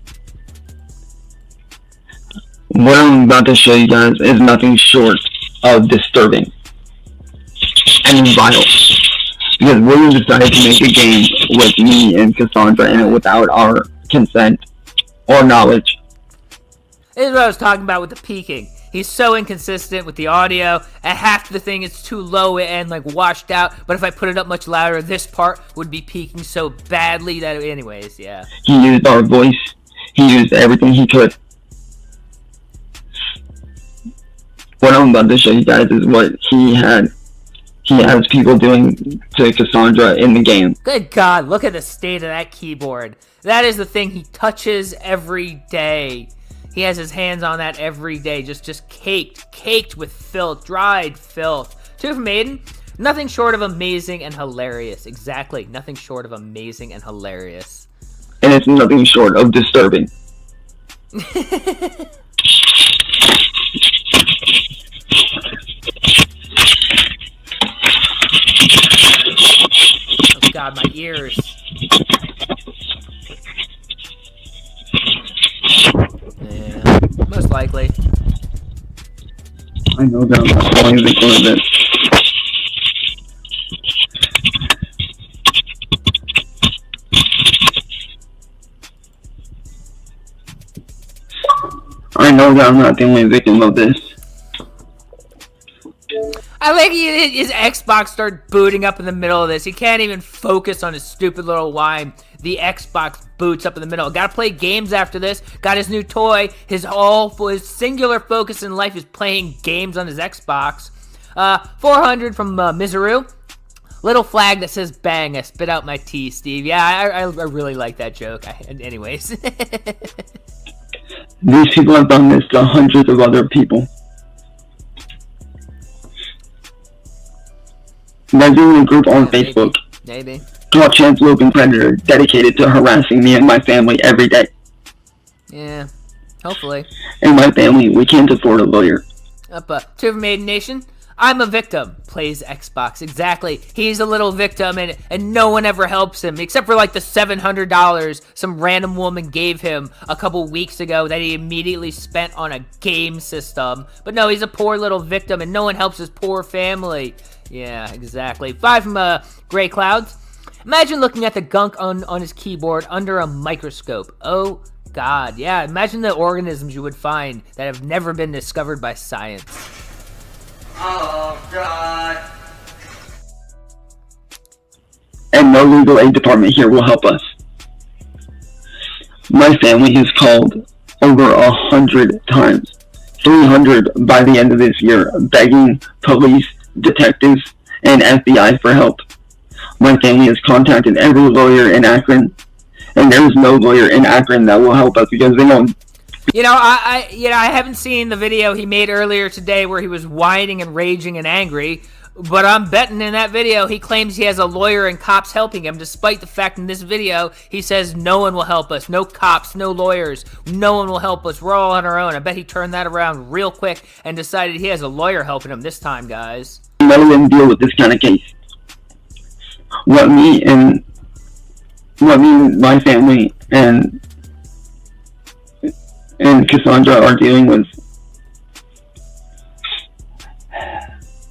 What I'm about to show you guys is nothing short of disturbing and vile. Because William decided to make a game with me and Cassandra in it without our consent or knowledge. This is what I was talking about with the peaking. He's so inconsistent with the audio. At half the thing, it's too low and like washed out. But if I put it up much louder, this part would be peaking so badly that, anyways, yeah. He used our voice. He used everything he could. What I'm about to show you guys is what he has people doing to Cassandra in the game. Good God, look at the state of that keyboard. That is the thing he touches every day. He has his hands on that every day, just caked with filth, dried filth. 2 from Aiden. Nothing short of amazing and hilarious. Exactly, nothing short of amazing and hilarious. And it's nothing short of disturbing. Oh God, my ears. Yeah, most likely. I know that I'm not going to record this. I know that I'm not the only victim of this. I like his Xbox start booting up in the middle of this. He can't even focus on his stupid little whine. The Xbox boots up in the middle. Gotta play games after this. Got his new toy. His singular focus in life is playing games on his Xbox. 400 from Miseru. Little flag that says bang. I spit out my tea, Steve. Yeah, I really like that joke. Anyways. These people have done this to hundreds of other people. There's even a group on Facebook Maybe. called Chancelope and Predator dedicated to harassing me and my family every day. Yeah, hopefully. And my family, we can't afford a lawyer. Up 2 from Maiden Nation. I'm a victim. Plays Xbox. Exactly. He's a little victim and no one ever helps him. Except for like the $700 some random woman gave him a couple weeks ago that he immediately spent on a game system. But no, he's a poor little victim and no one helps his poor family. Yeah, exactly. 5 from Gray Clouds. Imagine looking at the gunk on his keyboard under a microscope. Oh God. Yeah, imagine the organisms you would find that have never been discovered by science. Oh, God. And no legal aid department here will help us. My family has called over 100 times, 300 by the end of this year, begging police, detectives, and FBI for help. My family has contacted every lawyer in Akron, and there is no lawyer in Akron that will help us because they don't I haven't seen the video he made earlier today where he was whining and raging and angry, but I'm betting in that video he claims he has a lawyer and cops helping him, despite the fact in this video he says no one will help us, no cops, no lawyers, no one will help us, we're all on our own. I bet he turned that around real quick and decided he has a lawyer helping him this time, guys. Let him deal with this kind of case. What me and my family and Cassandra are dealing with.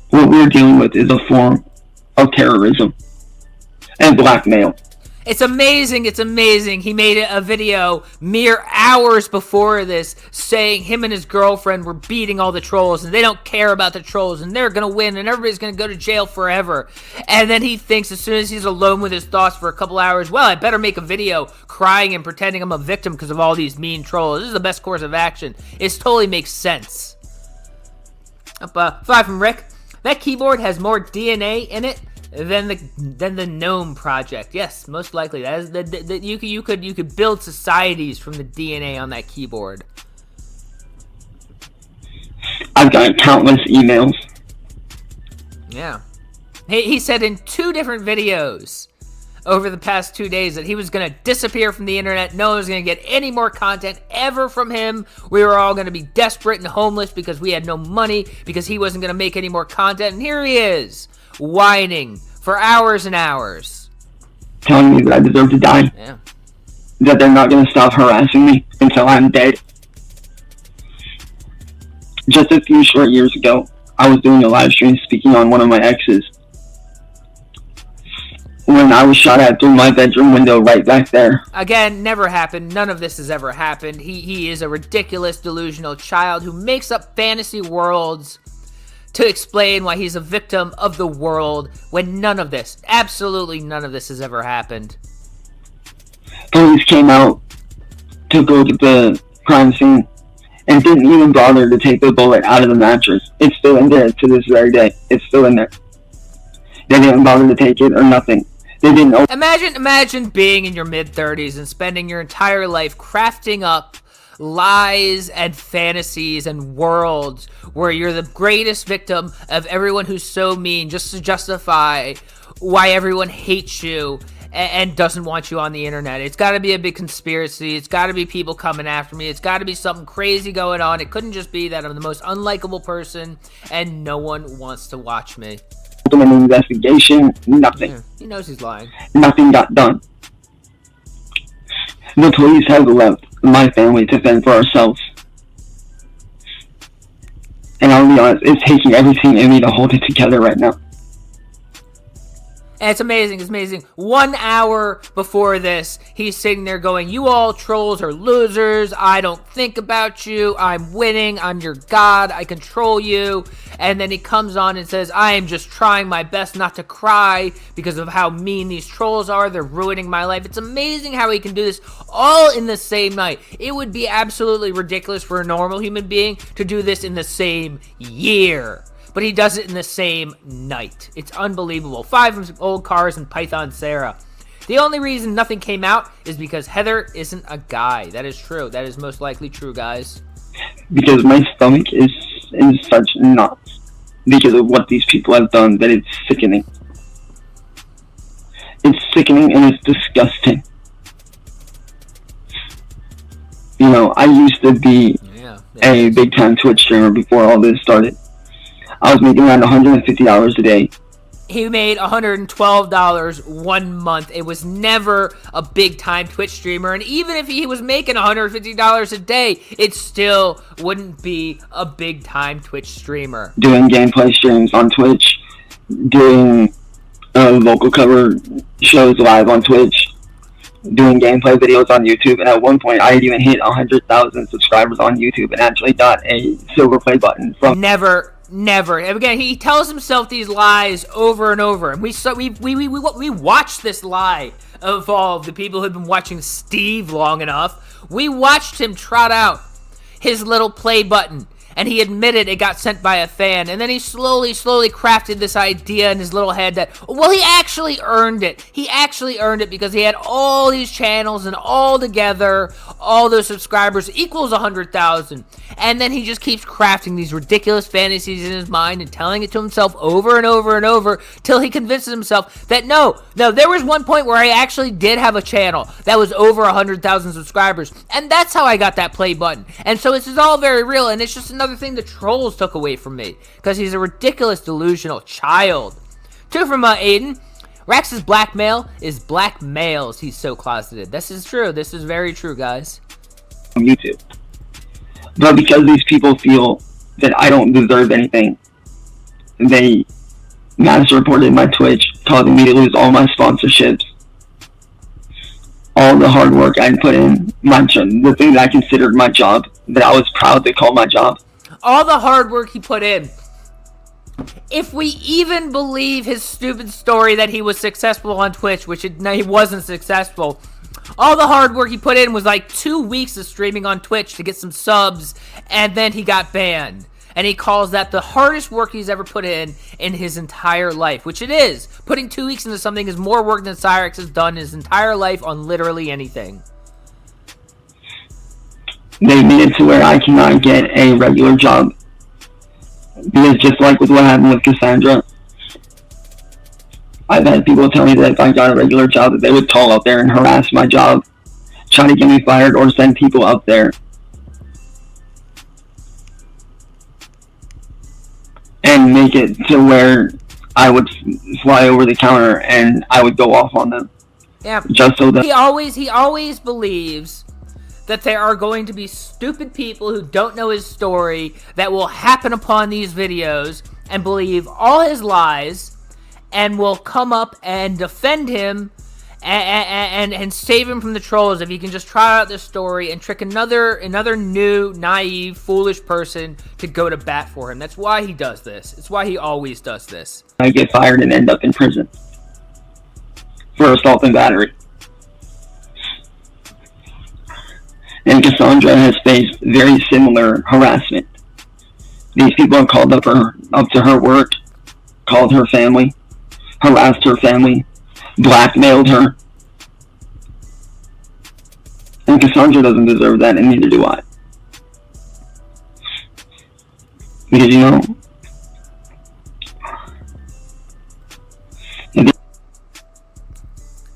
What we're dealing with is a form of terrorism and blackmail. It's amazing. He made a video mere hours before this saying him and his girlfriend were beating all the trolls and they don't care about the trolls and they're going to win and everybody's going to go to jail forever. And then he thinks as soon as he's alone with his thoughts for a couple hours, well, I better make a video crying and pretending I'm a victim because of all these mean trolls. This is the best course of action. It totally makes sense. Up 5 from Rick. That keyboard has more DNA in it than the Gnome Project. Yes, most likely. That is you could build societies from the DNA on that keyboard. I've got countless emails. Yeah. He said in 2 different videos over the past 2 days that he was going to disappear from the internet. No one was going to get any more content ever from him. We were all going to be desperate and homeless because we had no money because he wasn't going to make any more content. And here he is, whining for hours and hours. Telling me that I deserve to die. Yeah. That they're not going to stop harassing me until I'm dead. Just a few short years ago, I was doing a live stream speaking on one of my exes. When I was shot at through my bedroom window right back there. Again, never happened. None of this has ever happened. He is a ridiculous, delusional child who makes up fantasy worlds to explain why he's a victim of the world when none of this, absolutely none of this has ever happened. Police came out to go to the crime scene and didn't even bother to take the bullet out of the mattress. It's still in there to this very day. It's still in there. They didn't bother to take it or nothing. They didn't know. Imagine being in your mid-30s and spending your entire life crafting up lies and fantasies and worlds where you're the greatest victim of everyone who's so mean just to justify why everyone hates you and doesn't want you on the internet. It's got to be a big conspiracy. It's got to be people coming after me. It's got to be something crazy going on. It couldn't just be that I'm the most unlikable person and no one wants to watch me. An investigation, nothing. Yeah, he knows he's lying. Nothing got done. The police have left my family to fend for ourselves. And I'll be honest, it's taking everything in me to hold it together right now. And it's amazing, it's amazing. 1 hour before this, he's sitting there going, you all trolls are losers, I don't think about you, I'm winning, I'm your god, I control you. And then he comes on and says, I am just trying my best not to cry because of how mean these trolls are, they're ruining my life. It's amazing how he can do this all in the same night. It would be absolutely ridiculous for a normal human being to do this in the same year. But he does it in the same night. It's unbelievable. 5 from old cars and Python Sarah. The only reason nothing came out is because Heather isn't a guy. That is true. That is most likely true, guys. Because my stomach is in such knots because of what these people have done that it's sickening. It's sickening and it's disgusting. You know, I used to be a big-time Twitch streamer before all this started. I was making around $150 a day. He made $112 1 month. It was never a big-time Twitch streamer. And even if he was making $150 a day, it still wouldn't be a big-time Twitch streamer. Doing gameplay streams on Twitch. Doing vocal cover shows live on Twitch. Doing gameplay videos on YouTube. And at one point, I had even hit 100,000 subscribers on YouTube and actually got a silver play button from... Never. And again, he tells himself these lies over and over. And we watched this lie evolve. The people who've been watching Steve long enough, we watched him trot out his little play button. And he admitted it got sent by a fan. And then he slowly crafted this idea in his little head that, well, he actually earned it. He actually earned it because he had all these channels, and all together, all those subscribers equals 100,000. And then he just keeps crafting these ridiculous fantasies in his mind and telling it to himself over and over and over till he convinces himself that no, there was one point where I actually did have a channel that was over 100,000 subscribers. And that's how I got that play button. And so this is all very real, and it's just another thing the trolls took away from me because he's a ridiculous, delusional child. 2 from Aiden. Rax's blackmail is black males. He's so closeted. This is true. This is very true, guys. On YouTube. But because these people feel that I don't deserve anything, they mass reported my Twitch, causing me to lose all my sponsorships, all the hard work I put in, the thing that I considered my job, that I was proud to call my job. All the hard work he put in. If we even believe his stupid story that he was successful on Twitch, which he wasn't successful, all the hard work he put in was like 2 weeks of streaming on Twitch to get some subs, and then he got banned. And he calls that the hardest work he's ever put in his entire life, which it is. Putting 2 weeks into something is more work than Cyraxx has done his entire life on literally anything. They made it to where I cannot get a regular job. Because just like with what happened with Cassandra, I've had people tell me that if I got a regular job, that they would call out there and harass my job, try to get me fired, or send people out there and make it to where I would fly over the counter and I would go off on them. Yeah, just so that he always believes that there are going to be stupid people who don't know his story that will happen upon these videos and believe all his lies and will come up and defend him and save him from the trolls if he can just try out this story and trick another new, naive, foolish person to go to bat for him. That's why he does this. It's why he always does this. I get fired and end up in prison for assault and battery. And Cassandra has faced very similar harassment. These people have called up to her work, called her family, harassed her family, blackmailed her. And Cassandra doesn't deserve that, and neither do I. Because, you know,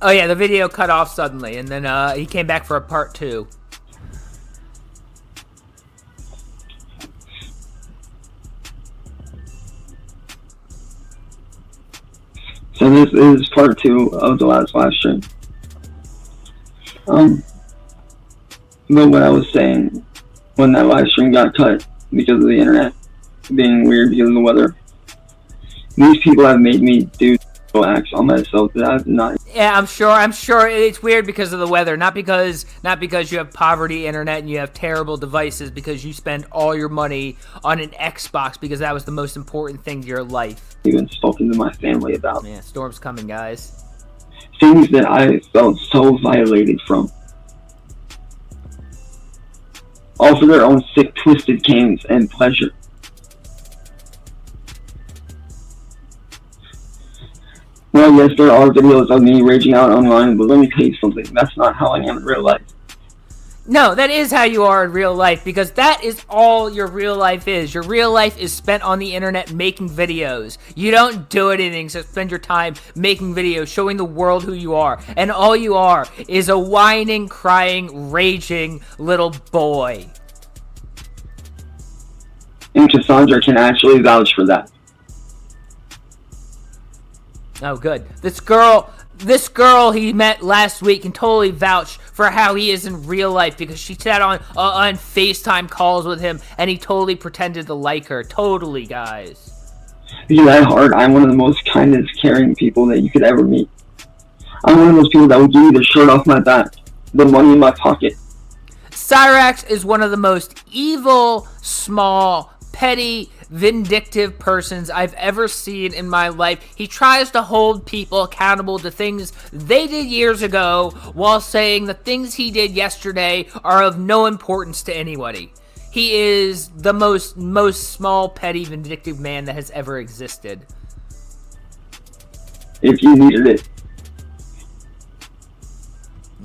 oh yeah, the video cut off suddenly, and then he came back for a part 2. So this is part 2 of the last live stream. But what I was saying, when that live stream got cut because of the internet being weird because of the weather, these people have made me do acts on myself that I've not. Yeah, I'm sure it's weird because of the weather, not because you have poverty internet and you have terrible devices, because you spend all your money on an Xbox because that was the most important thing to your life. Even spoken to my family about. Yeah, storm's coming, guys. Things that I felt so violated from. All for their own sick, twisted games and pleasure. Well, yes, there are videos of me raging out online, but let me tell you something. That's not how I am in real life. No, that is how you are in real life, because that is all your real life is. Your real life is spent on the internet making videos. You don't do anything except spend your time making videos, showing the world who you are. And all you are is a whining, crying, raging little boy. And Cassandra can actually vouch for that. Oh, good. This girl he met last week can totally vouch for how he is in real life, because she sat on FaceTime calls with him and he totally pretended to like her. Totally, guys. Because at heart, I'm one of the most kindest, caring people that you could ever meet. I'm one of those people that would give you the shirt off my back, the money in my pocket. Cyraxx is one of the most evil, small, petty, vindictive persons I've ever seen in my life. He tries to hold people accountable to things they did years ago while saying the things he did yesterday are of no importance to anybody. He is the most small, petty, vindictive man that has ever existed. If you needed it.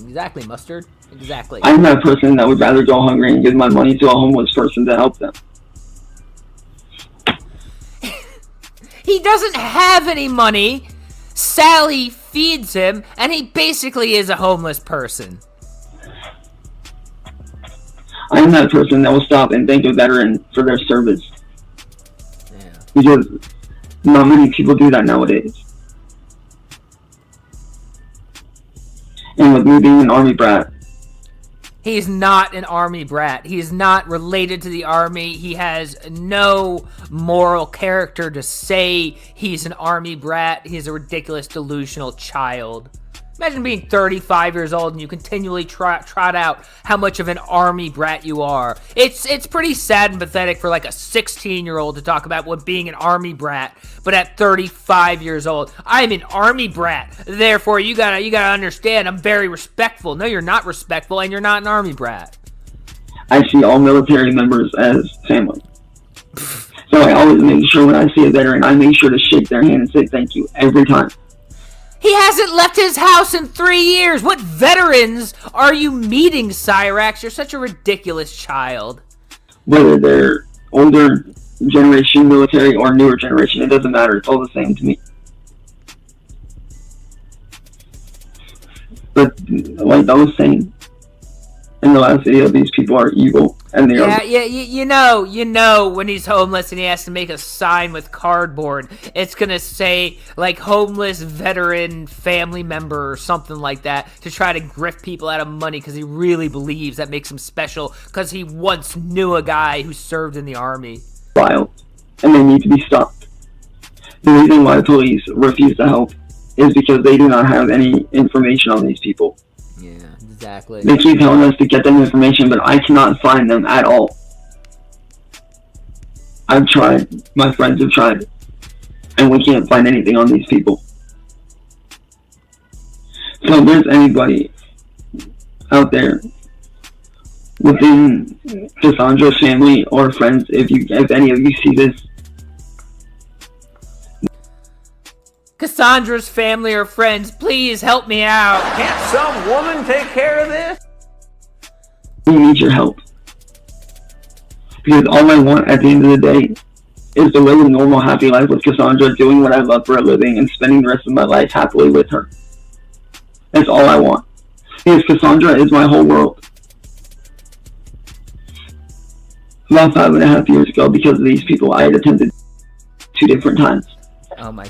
Exactly, Mustard. Exactly. I'm that person that would rather go hungry and give my money to a homeless person to help them. He doesn't have any money. Sally feeds him, and he basically is a homeless person. I'm that person that will stop and thank a veteran for their service. Yeah. Because not many people do that nowadays. And with me being an Army brat, He's not an Army brat. He is not related to the Army. He has no moral character to say he's an Army brat. He's a ridiculous, delusional child. Imagine being 35 years old and you continually trot out how much of an Army brat you are. It's pretty sad and pathetic for like a 16-year-old to talk about what being an Army brat, but at 35 years old, I'm an Army brat. Therefore, you gotta understand, I'm very respectful. No, you're not respectful, and you're not an Army brat. I see all military members as family. So I always make sure when I see a veteran, I make sure to shake their hand and say thank you every time. He hasn't left his house in 3 years. What veterans are you meeting, Cyraxx? You're such a ridiculous child. Whether they're older generation military or newer generation, it doesn't matter. It's all the same to me. But like I was saying in the last video, these people are evil, and they are. Yeah, you know, when he's homeless and he has to make a sign with cardboard, it's gonna say like homeless veteran family member or something like that to try to grift people out of money because he really believes that makes him special because he once knew a guy who served in the Army. Wild, and they need to be stopped. The reason why police refuse to help is because they do not have any information on these people. Yeah, exactly. They keep telling us to get them information, but I cannot find them at all. I've tried. My friends have tried. And we can't find anything on these people. So if there's anybody out there within Cassandra's family or friends, if any of you see this, Cassandra's family or friends, please help me out. Can't some woman take care of this? we need your help. Because all I want at the end of the day is to live a normal, happy life with Cassandra, doing what I love for a living, and spending the rest of my life happily with her. That's all I want. Because Cassandra is my whole world. About 5.5 years ago, because of these people, I had attempted 2 different times. Oh my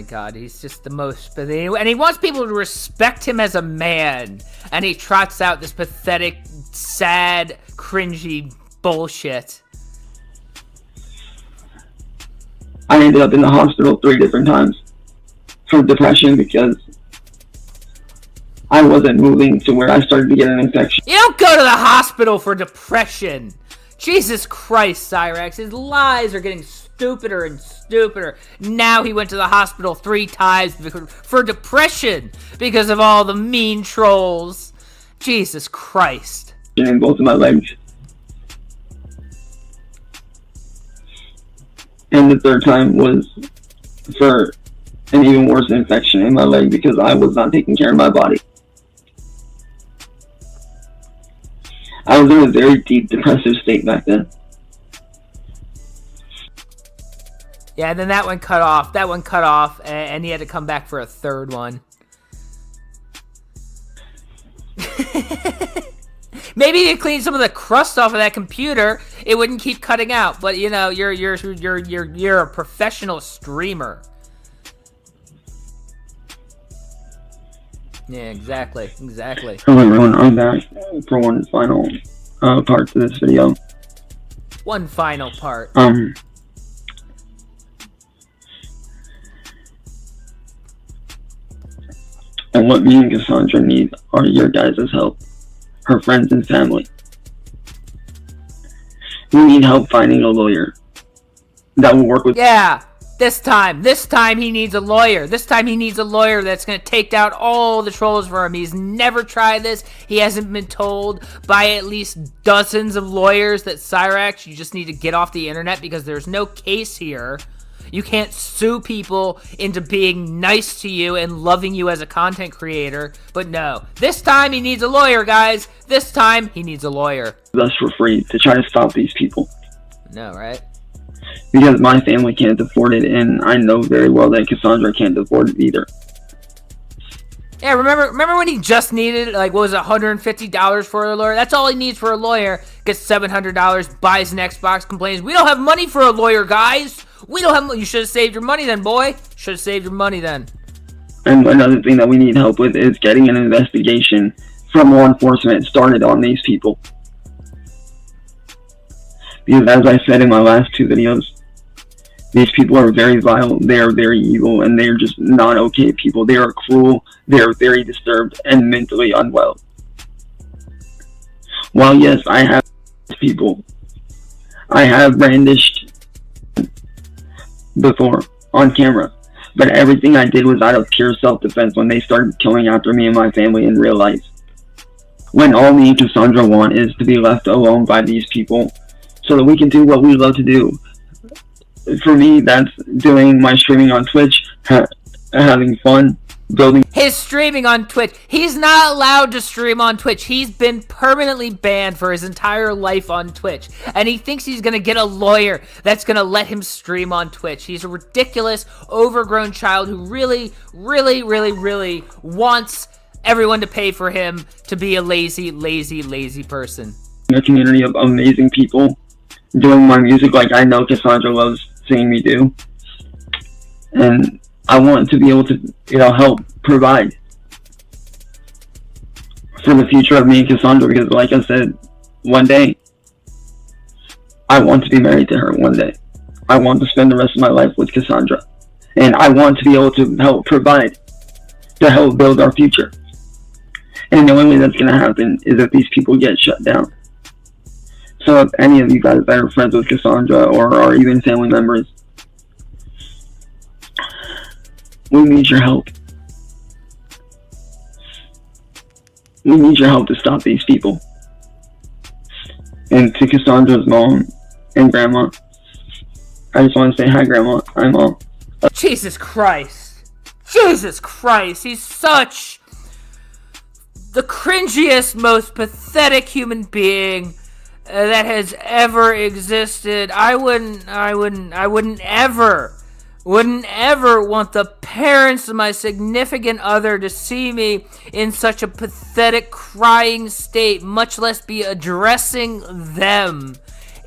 god, he's just the most, and he wants people to respect him as a man, and he trots out this pathetic, sad, cringy bullshit. I ended up in the hospital 3 different times for depression because I wasn't moving to where I started to get an infection. You don't go to the hospital for depression. Jesus Christ, Cyraxx, his lies are getting stupider and stupider. Now he went to the hospital 3 times for depression because of all the mean trolls. Jesus Christ. In both of my legs. And the 3rd time was for an even worse infection in my leg because I was not taking care of my body. I was in a very deep depressive state back then. Yeah, and then that one cut off, and he had to come back for a 3rd one. Maybe if you clean some of the crust off of that computer, it wouldn't keep cutting out. But you know, you're a professional streamer. Yeah, exactly. Hello everyone, I'm back for one final part to this video. One final part. And what me and Cassandra need are your guys' help. Her friends and family. We need help finding a lawyer that will work with. Yeah, This time he needs a lawyer. This time he needs a lawyer that's going to take down all the trolls for him. He's never tried this. He hasn't been told by at least dozens of lawyers that Cyraxx, you just need to get off the internet because there's no case here. You can't sue people into being nice to you and loving you as a content creator. But no, this time he needs a lawyer, guys. This time he needs a lawyer. Us for free to try to stop these people. No, right? Because my family can't afford it, and I know very well that Cassandra can't afford it either. Yeah, remember when he just needed, like, what was it, $150 for a lawyer? That's all he needs for a lawyer. Gets $700, buys an Xbox, complains, we don't have money for a lawyer, guys. We don't have. You should have saved your money then, boy. Should have saved your money then. And another thing that we need help with is getting an investigation from law enforcement started on these people. Because as I said in my last 2 videos, these people are very vile, they are very evil, and they are just not okay people. They are cruel, they are very disturbed, and mentally unwell. While yes, I have people, I have brandished before on camera, but everything I did was out of pure self-defense when they started killing after me and my family in real life. When all me and Cassandra want is to be left alone by these people so that we can do what we love to do. For me, that's doing my streaming on Twitch, having fun, building his streaming on Twitch. He's not allowed to stream on Twitch. He's been permanently banned for his entire life on Twitch. And he thinks he's going to get a lawyer that's going to let him stream on Twitch. He's a ridiculous, overgrown child who really, really, really, really wants everyone to pay for him to be a lazy, lazy, lazy person. a community of amazing people doing my music like I know Cassandra loves seeing me do. And I want to be able to, help provide for the future of me and Cassandra, because like I said, one day, I want to be married to her one day. I want to spend the rest of my life with Cassandra. And I want to be able to help provide, to help build our future. And the only way that's going to happen is if these people get shut down. So if any of you guys that are friends with Cassandra or are even family members, we need your help. We need your help to stop these people. And to Cassandra's mom and grandma, I just want to say hi, Grandma. Hi, Mom. Jesus Christ. Jesus Christ. He's such the cringiest, most pathetic human being that has ever existed. I wouldn't ever want the parents of my significant other to see me in such a pathetic, crying state, much less be addressing them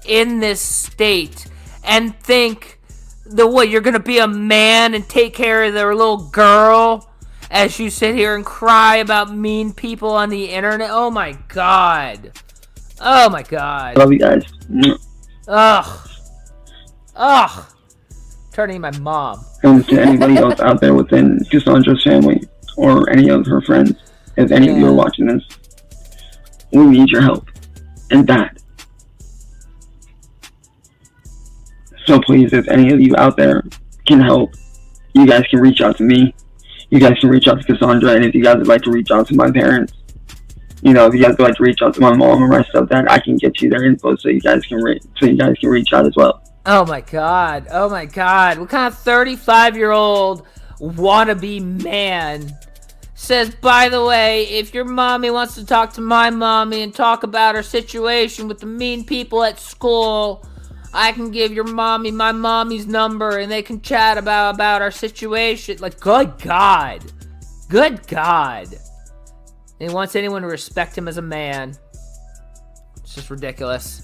in this state and think you're gonna be a man and take care of their little girl as you sit here and cry about mean people on the internet. Oh my god. Oh my god. Love you guys. Ugh. Turning my mom. And to anybody else out there within Cassandra's family or any of her friends, if any of you are watching this, we need your help. And that. So please, if any of you out there can help, you guys can reach out to me. You guys can reach out to Cassandra, and if you guys would like to reach out to my parents, if you guys would like to reach out to my mom or my stepdad, I can get you their info so you guys can reach out as well. Oh my god. What kind of 35-year-old wannabe man says, by the way, if your mommy wants to talk to my mommy and talk about her situation with the mean people at school, I can give your mommy my mommy's number and they can chat about our situation. Like, good god. And he wants anyone to respect him as a man. It's just ridiculous.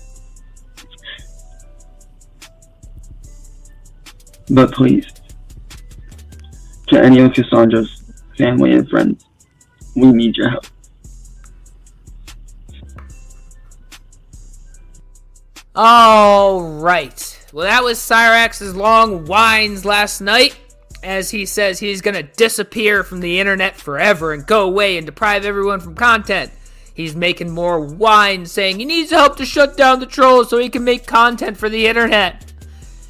But please, to any of Cassandra's family and friends, we need your help. Alright. Well, that was Cyraxx's long whines last night, as he says he's gonna disappear from the internet forever and go away and deprive everyone from content. He's making more whines saying he needs help to shut down the trolls so he can make content for the internet.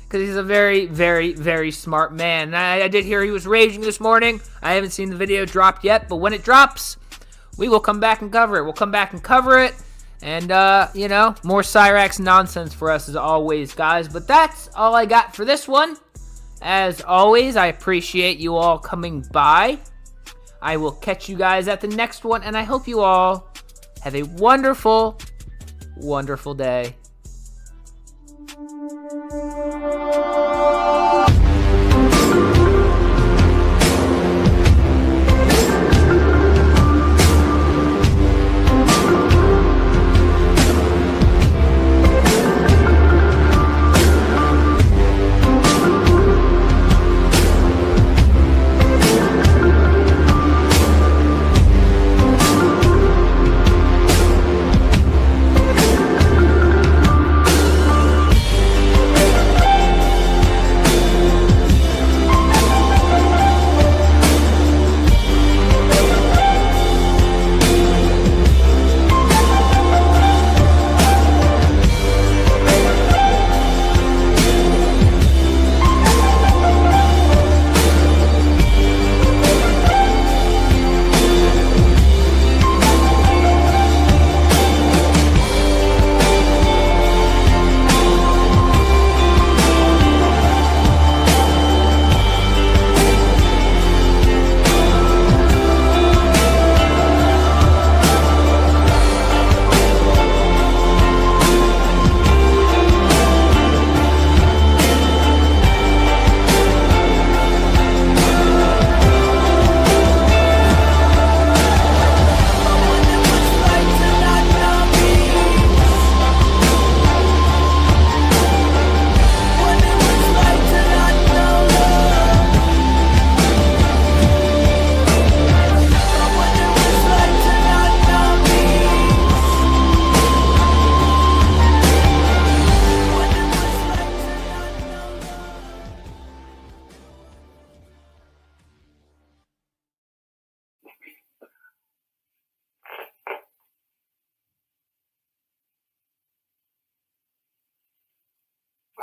because he's a very, very, very smart man. And I did hear he was raging this morning. I haven't seen the video dropped yet, but when it drops, we will come back and cover it. We'll come back and cover it. And, you know, more Cyraxx nonsense for us as always, guys. But that's all I got for this one. As always, I appreciate you all coming by. I will catch you guys at the next one, and I hope you all have a wonderful, wonderful day.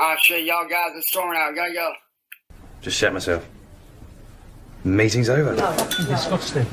Oh shit, y'all guys are storming out. Gotta go. Just shat myself. Meeting's over. Disgusting.